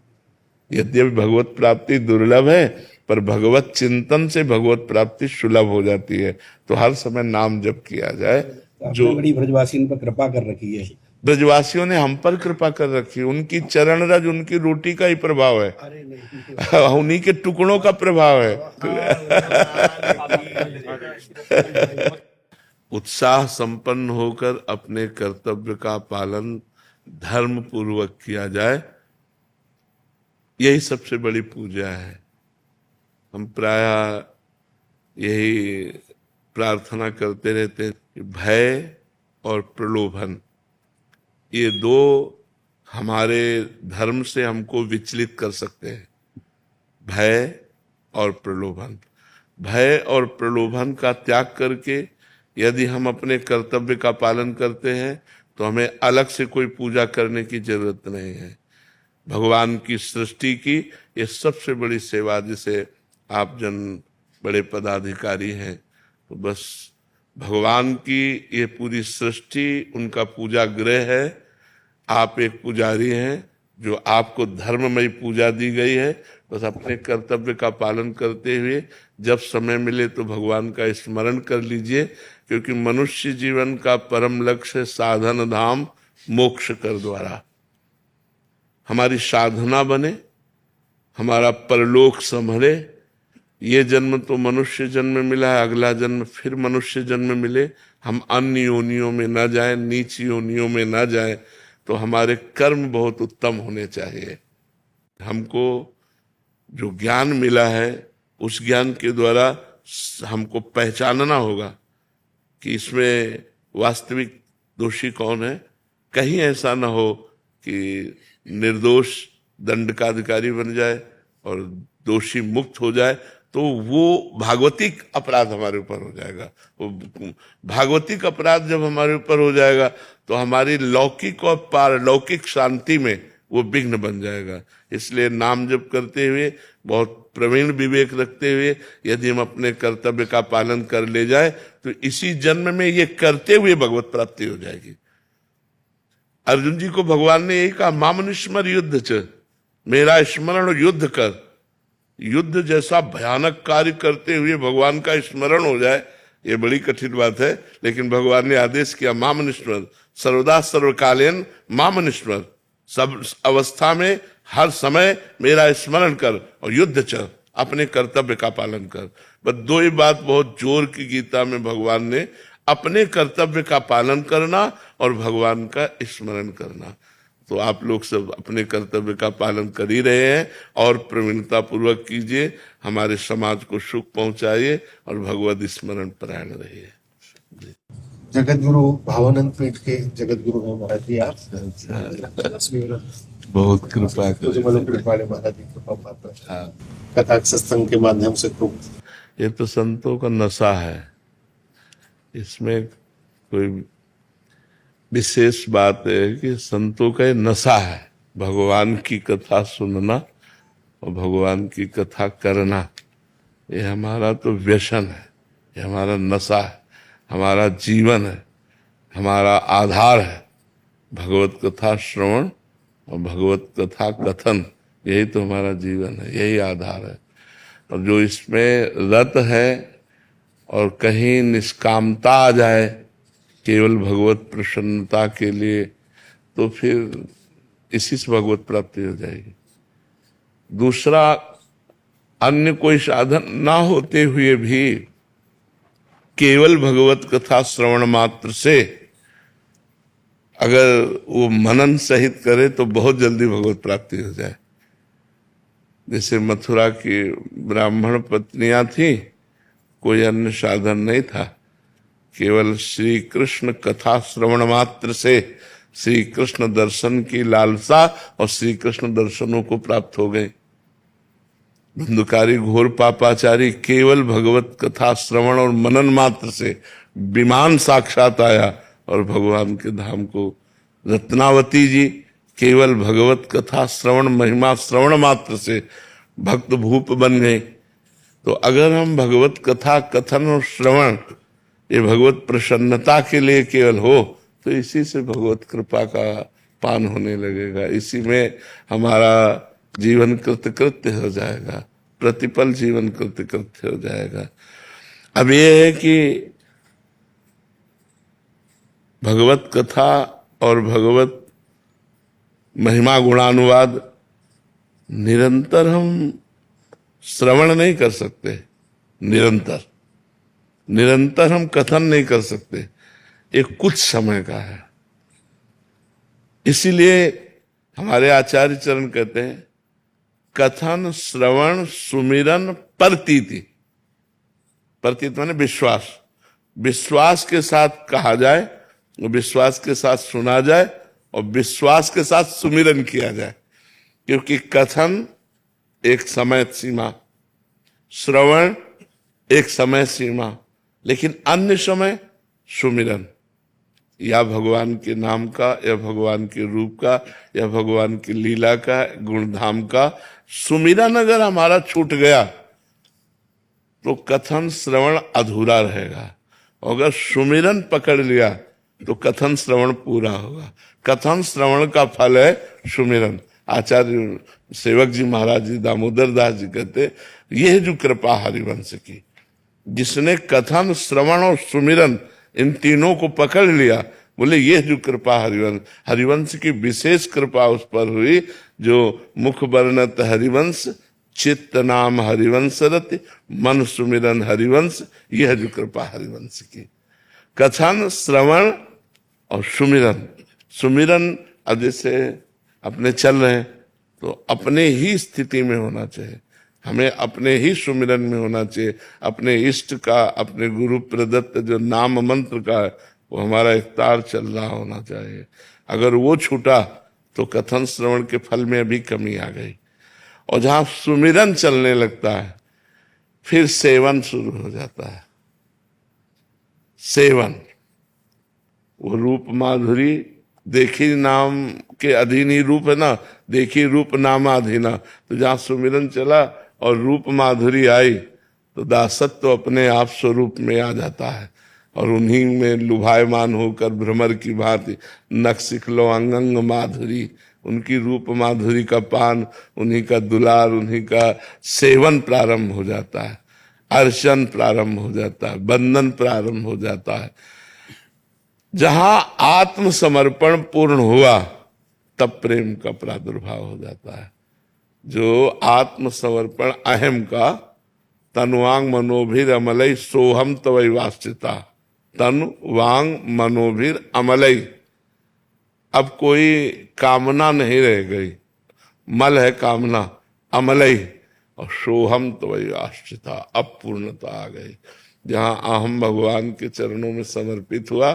यद्यपि भगवत प्राप्ति दुर्लभ है, पर भगवत चिंतन से भगवत प्राप्ति सुलभ हो जाती है। तो हर समय नाम जप किया जाए। जो बड़ी ब्रजवासी पर कृपा कर रखी है, ब्रजवासियों ने हम पर कृपा कर रखी है। उनकी चरण रज उनकी रोटी का ही प्रभाव है, उन्हीं के टुकड़ों का प्रभाव है। उत्साह संपन्न होकर अपने कर्तव्य का पालन धर्म पूर्वक किया जाए, यही सबसे बड़ी पूजा है। हम प्रायः यही प्रार्थना करते रहते हैं कि भय और प्रलोभन, ये दो हमारे धर्म से हमको विचलित कर सकते हैं। भय और प्रलोभन, भय और प्रलोभन का त्याग करके यदि हम अपने कर्तव्य का पालन करते हैं तो हमें अलग से कोई पूजा करने की जरूरत नहीं है। भगवान की सृष्टि की ये सबसे बड़ी सेवा, जिसे आप जन बड़े पदाधिकारी हैं, तो बस भगवान की ये पूरी सृष्टि उनका पूजा गृह है। आप एक पुजारी हैं, जो आपको धर्ममय पूजा दी गई है। बस अपने कर्तव्य का पालन करते हुए जब समय मिले तो भगवान का स्मरण कर लीजिए, क्योंकि मनुष्य जीवन का परम लक्ष्य साधन धाम मोक्ष कर द्वारा। हमारी साधना बने, हमारा परलोक संभले। ये जन्म तो मनुष्य जन्म मिला है, अगला जन्म फिर मनुष्य जन्म मिले, हम अन्य योनियों में न जाएं, नीच योनियों में न जाएं, तो हमारे कर्म बहुत उत्तम होने चाहिए। हमको जो ज्ञान मिला है उस ज्ञान के द्वारा हमको पहचानना होगा कि इसमें वास्तविक दोषी कौन है। कहीं ऐसा ना हो कि निर्दोष दंड का अधिकारी बन जाए और दोषी मुक्त हो जाए, तो वो भागवतिक अपराध हमारे ऊपर हो जाएगा। वो भागवतिक अपराध जब हमारे ऊपर हो जाएगा तो हमारी लौकिक और पारलौकिक शांति में वो विघ्न बन जाएगा। इसलिए नाम जप करते हुए, बहुत प्रवीण विवेक रखते हुए यदि हम अपने कर्तव्य का पालन कर ले जाए तो इसी जन्म में ये करते हुए भगवत प्राप्ति हो जाएगी। अर्जुन जी को भगवान ने यही कहा, मामनुस्मर युद्ध च, मेरा स्मरण युद्ध कर। युद्ध जैसा भयानक कार्य करते हुए भगवान का स्मरण हो जाए, ये बड़ी कठिन बात है। लेकिन भगवान ने आदेश किया, मामनुस्मर सर्वदा सर्वकालीन मामनुस्मर, सब अवस्था में हर समय मेरा स्मरण कर और युद्ध च, अपने कर्तव्य का पालन कर। बस दो ही बात बहुत जोर की गीता में भगवान ने, अपने कर्तव्य का पालन करना और भगवान का स्मरण करना। तो आप लोग सब अपने कर्तव्य का पालन कर ही रहे हैं और प्रवीणता पूर्वक कीजिए, हमारे समाज को सुख पहुंचाइए और भगवत स्मरण परायण रहिए। जगत गुरु भावानंद पीठ के जगत गुरु हैं महाराज जी आप। बहुत कृपा कृपाले महाराज जी कृपा पात्र, कथा सत्संग के माध्यम से खूब। ये तो संतों का नशा है, इसमें कोई विशेष बात है कि संतों का नशा है भगवान की कथा सुनना और भगवान की कथा करना। ये हमारा तो व्यसन है, ये हमारा नशा है, हमारा जीवन है, हमारा आधार है। भगवत कथा श्रवण और भगवत कथा कथन, यही तो हमारा जीवन है, यही आधार है। और जो इसमें रत है और कहीं निष्कामता आ जाए केवल भगवत प्रसन्नता के लिए, तो फिर इसी से भगवत प्राप्ति हो जाएगी। दूसरा अन्य कोई साधन ना होते हुए भी केवल भगवत कथा श्रवण मात्र से अगर वो मनन सहित करे तो बहुत जल्दी भगवत प्राप्ति हो जाए। जैसे मथुरा की ब्राह्मण पत्नियां थी, कोई अन्य साधन नहीं था, केवल श्री कृष्ण कथा श्रवण मात्र से श्री कृष्ण दर्शन की लालसा और श्री कृष्ण दर्शनों को प्राप्त हो गए। धुंधकारी घोर पापाचारी केवल भगवत कथा श्रवण और मनन मात्र से विमान साक्षात आया और भगवान के धाम को। रत्नावती जी केवल भगवत कथा श्रवण महिमा श्रवण मात्र से भक्त भूप बन गए। तो अगर हम भगवत कथा कथन और श्रवण ये भगवत प्रसन्नता के लिए केवल हो तो इसी से भगवत कृपा का पान होने लगेगा, इसी में हमारा जीवन कृतकृत्य हो जाएगा, प्रतिपल जीवन कृतकृत्य हो जाएगा। अब ये है कि भगवत कथा और भगवत महिमा गुणानुवाद निरंतर हम श्रवण नहीं कर सकते, निरंतर निरंतर हम कथन नहीं कर सकते, एक कुछ समय का है। इसीलिए हमारे आचार्य चरण कहते हैं कथन श्रवण सुमिरन प्रतीति। प्रतीति माने विश्वास, विश्वास के साथ कहा जाए, विश्वास के साथ सुना जाए और विश्वास के साथ सुमिरन किया जाए। क्योंकि कथन एक समय सीमा, श्रवण एक समय सीमा, लेकिन अन्य समय सुमिरन, या भगवान के नाम का, या भगवान के रूप का, या भगवान की लीला का, गुणधाम का सुमिरन अगर हमारा छूट गया तो कथन श्रवण अधूरा रहेगा। अगर सुमिरन पकड़ लिया तो कथन श्रवण पूरा होगा। कथन श्रवण का फल है सुमिरन। आचार्य सेवक जी महाराज जी दामोदर दास जी कहते यह जो कृपा हरिवंश की, जिसने कथन श्रवण और सुमिरन इन तीनों को पकड़ लिया, बोले यह जो कृपा हरिवंश, हरिवंश की विशेष कृपा उस पर हुई जो मुख वर्णत हरिवंश, चित्त नाम हरिवंश रति, मन सुमिरन हरिवंश, यह जो कृपा हरिवंश की। कथन श्रवण और सुमिरन, सुमिरन अब जैसे अपने चल रहे हैं तो अपने ही स्थिति में होना चाहिए, हमें अपने ही सुमिरन में होना चाहिए। अपने इष्ट का, अपने गुरु प्रदत्त जो नाम मंत्र का है वो हमारा एक तार चल रहा होना चाहिए। अगर वो छूटा तो कथन श्रवण के फल में अभी कमी आ गई। और जहां सुमिरन चलने लगता है फिर सेवन शुरू हो जाता है। सेवन, वो रूप माधुरी, देखी नाम के अधीन ही रूप है ना, देखी रूप नामाधीना। तो जहां सुमिरन चला और रूप माधुरी आई तो दासत्व तो अपने आप स्वरूप में आ जाता है और उन्हीं में लुभायमान होकर भ्रमर की भांति नख सिखलो अंगंग माधुरी, उनकी रूप माधुरी का पान, उन्हीं का दुलार, उन्हीं का सेवन प्रारंभ हो जाता है, अर्चन प्रारंभ हो जाता है, बंधन प्रारंभ हो जाता है। जहां आत्मसमर्पण पूर्ण हुआ तब प्रेम का प्रादुर्भाव हो जाता है। जो आत्मसमर्पण अहम का, तनुवांग मनोभिर अमलई सोहम तवै वास्तिता, तनु वांग मनोभिर अमलई, अब कोई कामना नहीं रह गई, मल है कामना, अमलई, और सोहम तवै वास्तिता, अब पूर्णता आ गई। जहां अहम भगवान के चरणों में समर्पित हुआ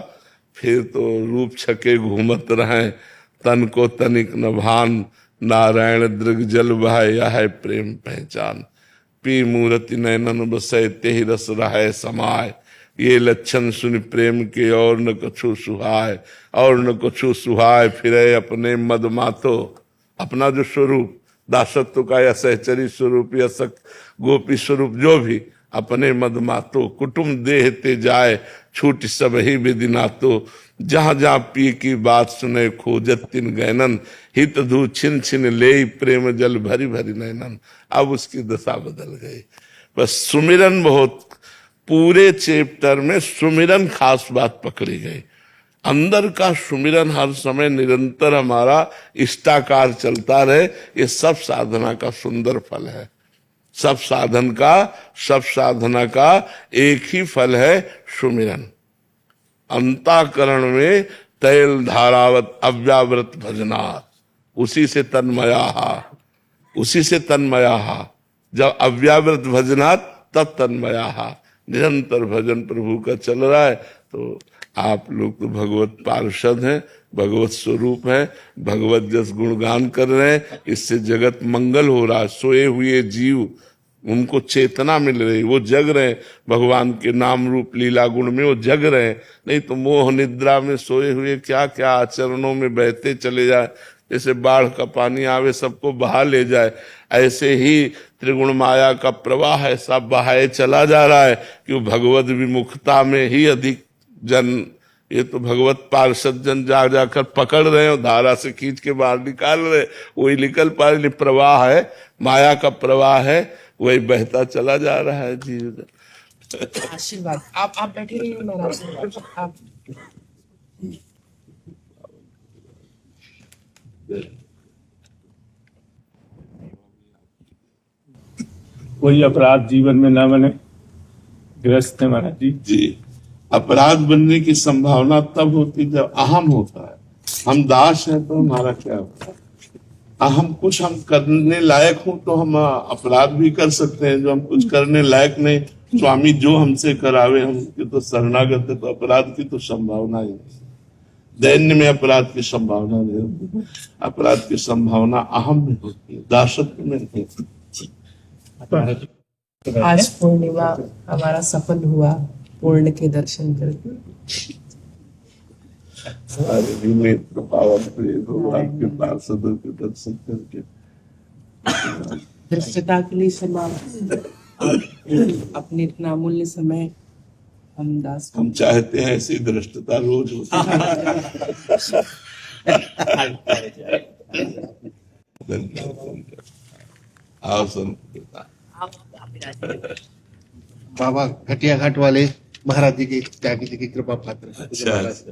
फिर तो रूप छके घूमत रहे, तन को तनिक न भान, नारायण दृग जल बहाय, यह है प्रेम पहचान। पी मूर्ति नैनन बसै तेहि रस रहाय समाय, ये लक्षण सुन प्रेम के और न कछु सुहाय, और न कछु सुहाय फिरे अपने मद मातो। अपना जो स्वरूप दासत्व का या सहचरी स्वरूप या सक गोपी स्वरूप जो भी, अपने मद मातो कुटुंब देह ते जाए, छूट सब ही विदिनातो। जहां जहां पी की बात सुने खोजत तिन गैनन, हित धू छिन छिन ले प्रेम जल भरी भरी नैनन। अब उसकी दशा बदल गई। बस सुमिरन बहुत, पूरे चैप्टर में सुमिरन खास बात पकड़ी गई। अंदर का सुमिरन हर समय निरंतर हमारा इष्टाकार चलता रहे, ये सब साधना का सुंदर फल है। सब साधन का, सब साधना का एक ही फल है, सुमिरन। अंताकरण में तैल धारावत अव्यावृत भजनात्, उसी से तन्मया, उसी से तन्मया। जब अव्यावृत भजनात् तब तन्मया। निरंतर भजन प्रभु का चल रहा है तो आप लोग तो भगवत पार्षद हैं, भगवत स्वरूप है, भगवत जस गुणगान कर रहे हैं, इससे जगत मंगल हो रहा है। सोए हुए जीव, उनको चेतना मिल रही, वो जग रहे हैं भगवान के नाम रूप लीला गुण में, वो जग रहे हैं। नहीं तो मोह निद्रा में सोए हुए क्या क्या आचरणों में बहते चले जाए, जैसे बाढ़ का पानी आवे सबको बहा ले जाए, ऐसे ही त्रिगुण माया का प्रवाह ऐसा बहाए चला जा रहा है कि वो भगवत विमुखता में ही अधिक जन, ये तो भगवत पार्षद जन जा जाकर पकड़ रहे हैं, धारा से खींच के बाहर निकाल रहे, वही निकल पा रहे। प्रवाह है, माया का प्रवाह है, वही बहता चला जा रहा है जीव। आशीर्वाद। आप बैठे रहिए महाराज। आप कोई अपराध जीवन में ना बने, ग्रस्त है महाराज जी। जी, अपराध बनने की संभावना तब होती जब अहम होता है। हम दास हैं तो हमारा क्या होता है, हम कुछ हम करने लायक हो तो हम अपराध भी कर सकते हैं। जो हम कुछ करने लायक नहीं, स्वामी जो हमसे करावे हम उसके तो शरणागत है, तो अपराध की तो संभावना ही नहीं। दैन्य में अपराध की संभावना नहीं होती, अपराध की संभावना अहम में होती है, दासत्व में नहीं होती। आज पूर्णिमा हमारा सफल हुआ पूर्ण के दर्शन करके। सारे भी नेत्र पावन प्रेम हो आपके पार्षदों के दर्शन करके। दृष्टता के लिए क्षमा, अपने इतना अमूल्य समय हम दास हम चाहते हैं ऐसी दृष्टता रोज हो। आओ संत बाबा घटिया घाट वाले महाराज जी की त्यागी जी की कृपा पात्र है। अच्छा। महाराज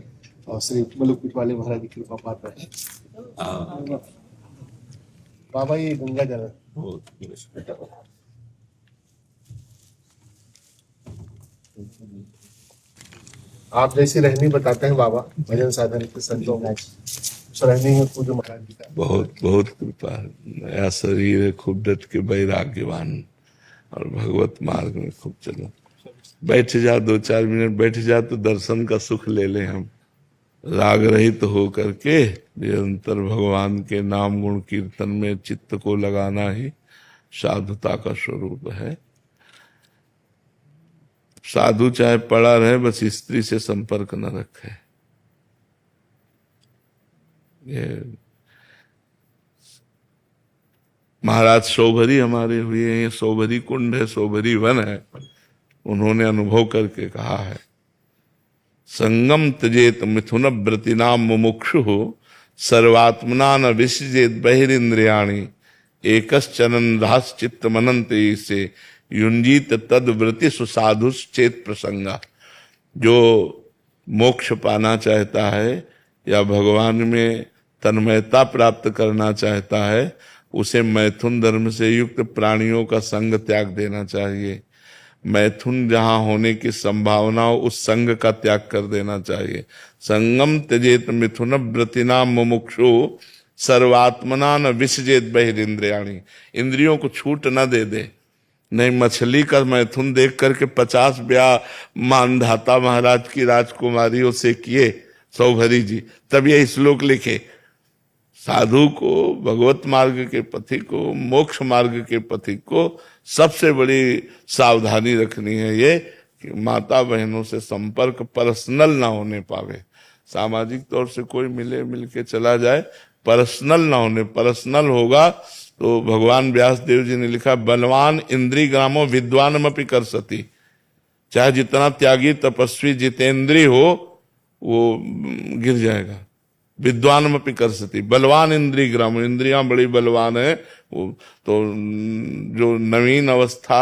और श्री मलुकपीठ वाले महाराज जी की कृपा पात्र है। बाबा ये गंगा जल है। आप जैसी रहनी बताते हैं बाबा भजन साधन के संतों में, उस रहनी है पूज्य महाराज जी का। बहुत बहुत कृपा है। नया शरीर है, खूब डट के वैराग्यवान और भगवत मार्ग में खूब चलो। बैठ जा 2-4 मिनट बैठ जा तो दर्शन का सुख ले ले। हम राग रहित हो करके निरंतर भगवान के नाम गुण कीर्तन में चित्त को लगाना ही साधुता का स्वरूप है। साधु चाहे पड़ा रहे, बस स्त्री से संपर्क न रखे। ये महाराज सौभरी हमारे हुए हैं, सौभरी कुंड है, सौभरी वन है। उन्होंने अनुभव करके कहा है, संगम त्यजेत मिथुन व्रतिनाम मुमुक्षु सर्वात्मना न विसृजेत बहिरिंद्रियाणि एकश्चरन् रहश्चित्त मनन्ते से युंजीत तद व्रति सुसाधुश्चेत प्रसंगा। जो मोक्ष पाना चाहता है या भगवान में तन्मयता प्राप्त करना चाहता है, उसे मैथुन धर्म से युक्त प्राणियों का संग त्याग देना चाहिए। मैथुन जहाँ होने की संभावना हो उस संग का त्याग कर देना चाहिए। संगम त्यजेत मिथुन व्रतिनाम मुमुक्षु सर्वात्मना न विसृजेत बहिरिंद्रियाणि। इंद्रियों को छूट न दे दे। नहीं, मछली का मैथुन देख करके 50 ब्याह मानधाता महाराज की राजकुमारियों से किए सौभरी जी, तब ये श्लोक लिखे। साधु को, भगवत मार्ग के पथिक को, मोक्ष मार्ग के पथिक को सबसे बड़ी सावधानी रखनी है ये कि माता बहनों से संपर्क पर्सनल ना होने पावे। सामाजिक तौर से कोई मिले, मिल के चला जाए, पर्सनल ना होने। पर्सनल होगा तो भगवान व्यास देव जी ने लिखा, बलवान इंद्री ग्रामो विद्वानमपि कर सती। चाहे जितना त्यागी तपस्वी जितेंद्री हो वो गिर जाएगा। विद्वानमपि कर सती, बलवान इंद्री ग्राम, इंद्रियां बड़ी बलवान है वो। तो जो नवीन अवस्था,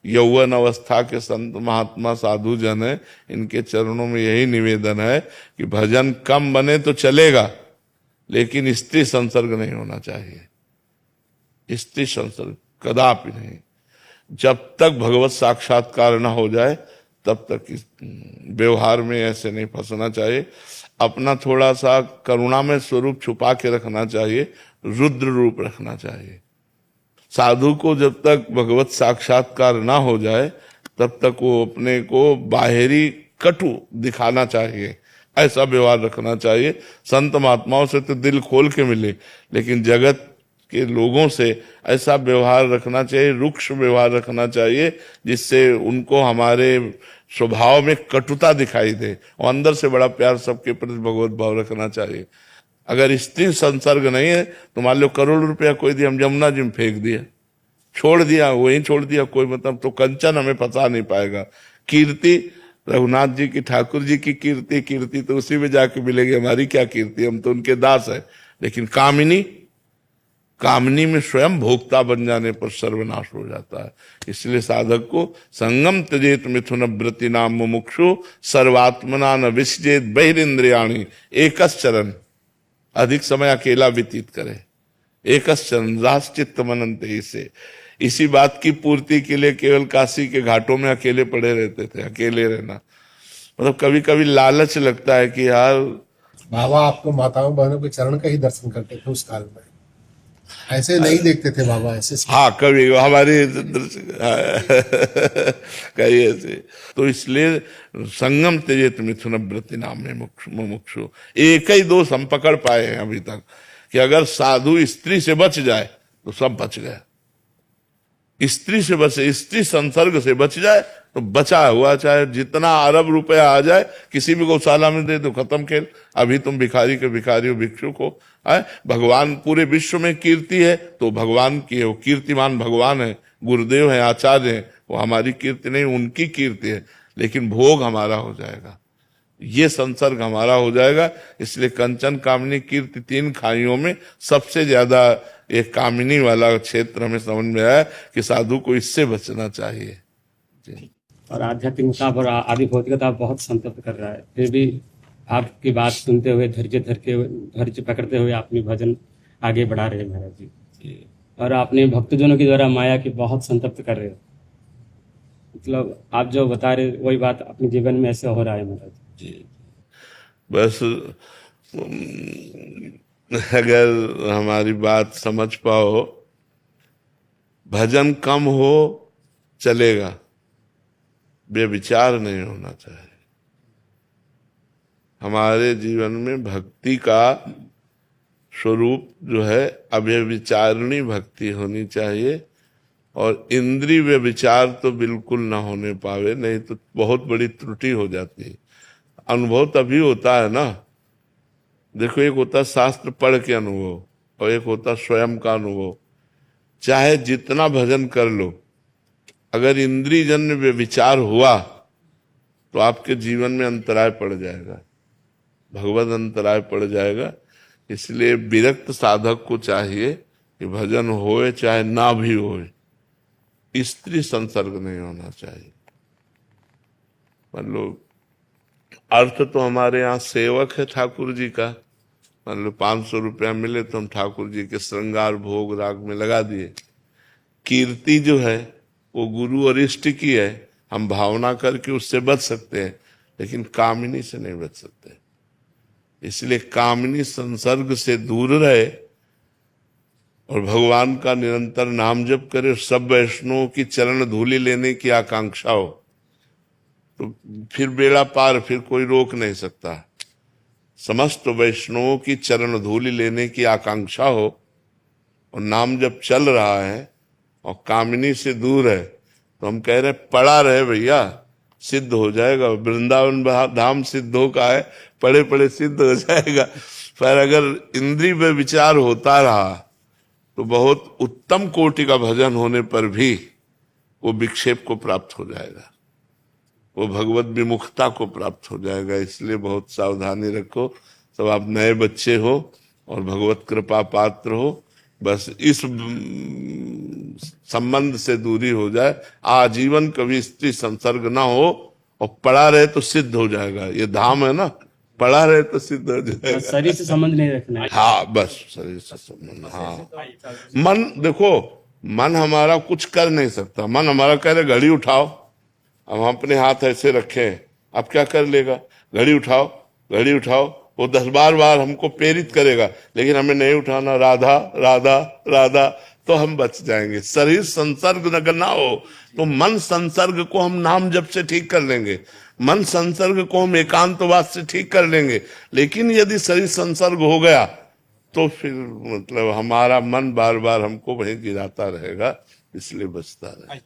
यौवन अवस्था के संत महात्मा साधु जन है, इनके चरणों में यही निवेदन है कि भजन कम बने तो चलेगा, लेकिन स्त्री संसर्ग नहीं होना चाहिए। स्त्री संसर्ग कदापि नहीं। जब तक भगवत साक्षात्कार न हो जाए तब तक इस व्यवहार में ऐसे नहीं फंसना चाहिए। अपना थोड़ा सा करुणामय स्वरूप छुपा के रखना चाहिए, रुद्र रूप रखना चाहिए। साधु को जब तक भगवत साक्षात्कार ना हो जाए तब तक वो अपने को बाहरी कटु दिखाना चाहिए, ऐसा व्यवहार रखना चाहिए। संत महात्माओं से तो दिल खोल के मिले, लेकिन जगत के लोगों से ऐसा व्यवहार रखना चाहिए, रुक्ष व्यवहार रखना चाहिए, जिससे उनको हमारे स्वभाव में कटुता दिखाई दे और अंदर से बड़ा प्यार सबके प्रति भगवत भाव रखना चाहिए। अगर स्त्री संसर्ग नहीं है तो मान लो करोड़ रुपया कोई दिया, हम यमुना जी में फेंक दिया, छोड़ दिया, वहीं छोड़ दिया, कोई मतलब तो कंचन हमें फंसा नहीं पाएगा। कीर्ति रघुनाथ जी की, ठाकुर जी की कीर्ति, कीर्ति तो उसी में जाके मिलेगी। हमारी क्या कीर्ति, हम तो उनके दास है। लेकिन कामिनी, कामनी में स्वयं भोक्ता बन जाने पर सर्वनाश हो जाता है। इसलिए साधक को संगम त्यजेत मिथुन व्रति नाम मुमुक्षु सर्वात्मना न विसृजेत बहिरिंद्रियाणि एकश्चरन्। अधिक समय अकेला व्यतीत करे। एकश्चरन् राश्चित्त मनन्ते से, इसी बात की पूर्ति के लिए केवल काशी के घाटों में अकेले पड़े रहते थे, अकेले रहना। मतलब कभी कभी लालच लगता है कि यार बाबा आपको माताओं बहनों के चरण का ही दर्शन करते थे उस काल में, ऐसे नहीं देखते थे बाबा, ऐसे हाँ कभी हमारे कहीं ऐसे। तो इसलिए संगम त्यजेत मिथुन व्रति नाम में मुमुक्षु, एक ही दोष हम पकड़ पाए हैं अभी तक कि अगर साधु स्त्री से बच जाए तो सब बच गया। स्त्री से बचे, स्त्री संसर्ग से बच जाए तो बचा हुआ, चाहे जितना अरब रुपया आ जाए किसी भी गौशाला में दे दो, खत्म खेल। अभी तुम भिखारी के भिखारी हो, भिक्षुक हो। भगवान पूरे विश्व में कीर्ति है तो भगवान की है, वो कीर्तिमान भगवान है, गुरुदेव है, आचार्य है, वो हमारी कीर्ति नहीं, उनकी कीर्ति है। लेकिन भोग हमारा हो जाएगा, ये संसर्ग हमारा हो जाएगा। इसलिए कंचन कामिनी कीर्ति तीन खाइयों में सबसे ज्यादा ये कामिनी वाला क्षेत्र हमें समझ में आया कि साधु को इससे बचना चाहिए। और आध्यात्मिकता और आदि भौतिकता बहुत संतप्त कर रहा है, फिर भी आपकी बात सुनते हुए धैर्य पकड़ते हुए अपनी भजन आगे बढ़ा रहे हैं महाराज जी। और अपने भक्तजनों के द्वारा माया की बहुत संतप्त कर रहे हो। मतलब आप जो बता रहे वही बात अपने जीवन में ऐसे हो रहा है महाराज जी। बस अगर हमारी बात समझ पाओ, भजन कम हो चलेगा, बेविचार नहीं होना चाहिए। हमारे जीवन में भक्ति का स्वरूप जो है अव्यभिचारिणी भक्ति होनी चाहिए, और इंद्रिय व्यभिचार तो बिल्कुल ना होने पावे, नहीं तो बहुत बड़ी त्रुटि हो जाती है। अनुभव तभी होता है ना, देखो एक होता शास्त्र पढ़ के अनुभव और एक होता स्वयं का अनुभव। चाहे जितना भजन कर लो, अगर इंद्रिय जन्य व्यभिचार हुआ तो आपके जीवन में अंतराय पड़ जाएगा, भगवत अंतराय पड़ जाएगा। इसलिए विरक्त साधक को चाहिए कि भजन होए चाहे ना भी होए, स्त्री संसर्ग नहीं होना चाहिए। मतलब अर्थ तो हमारे यहाँ सेवक है ठाकुर जी का, मतलब 500 रुपया मिले तो हम ठाकुर जी के श्रृंगार भोग राग में लगा दिए। कीर्ति जो है वो गुरु और इष्ट की है, हम भावना करके उससे बच सकते हैं, लेकिन कामिनी से नहीं बच सकते। इसलिए कामिनी संसर्ग से दूर रहे और भगवान का निरंतर नाम जप करे। सब वैष्णवों की चरण धूलि लेने की आकांक्षा हो तो फिर बेड़ा पार, फिर कोई रोक नहीं सकता। समस्त वैष्णवों की चरण धूलि लेने की आकांक्षा हो और नाम जब चल रहा है और कामिनी से दूर है तो हम कह रहे पड़ा रहे भैया, सिद्ध हो जाएगा। वृंदावन धाम सिद्धों का है, पड़े पड़े सिद्ध हो जाएगा। पर अगर इंद्रिय में विचार होता रहा तो बहुत उत्तम कोटि का भजन होने पर भी वो विक्षेप को प्राप्त हो जाएगा, वो भगवत विमुखता को प्राप्त हो जाएगा। इसलिए बहुत सावधानी रखो। सब आप नए बच्चे हो और भगवत कृपा पात्र हो, बस इस संबंध से दूरी हो जाए, आजीवन कभी स्त्री संसर्ग ना हो और पड़ा रहे तो सिद्ध हो जाएगा। ये धाम है ना, पड़ा रहे तो सिद्ध हो जाएगा। शरीर से संबंध नहीं रखना है। हाँ बस शरीर से संबंध। हाँ मन देखो, मन हमारा कुछ कर नहीं सकता। मन हमारा कह रहे घड़ी उठाओ, अब हम अपने हाथ ऐसे रखे, अब क्या कर लेगा? घड़ी उठाओ, घड़ी उठाओ। वो 10 बार हमको प्रेरित करेगा, लेकिन हमें नहीं उठाना। राधा राधा राधा तो हम बच जाएंगे। शरीर संसर्ग अगर ना हो तो मन संसर्ग को हम नाम जप से ठीक कर लेंगे, मन संसर्ग को हम एकांतवास से ठीक कर लेंगे। लेकिन यदि शरीर संसर्ग हो गया तो फिर मतलब हमारा मन बार बार हमको वहीं गिराता रहेगा, इसलिए बचता रहेगा।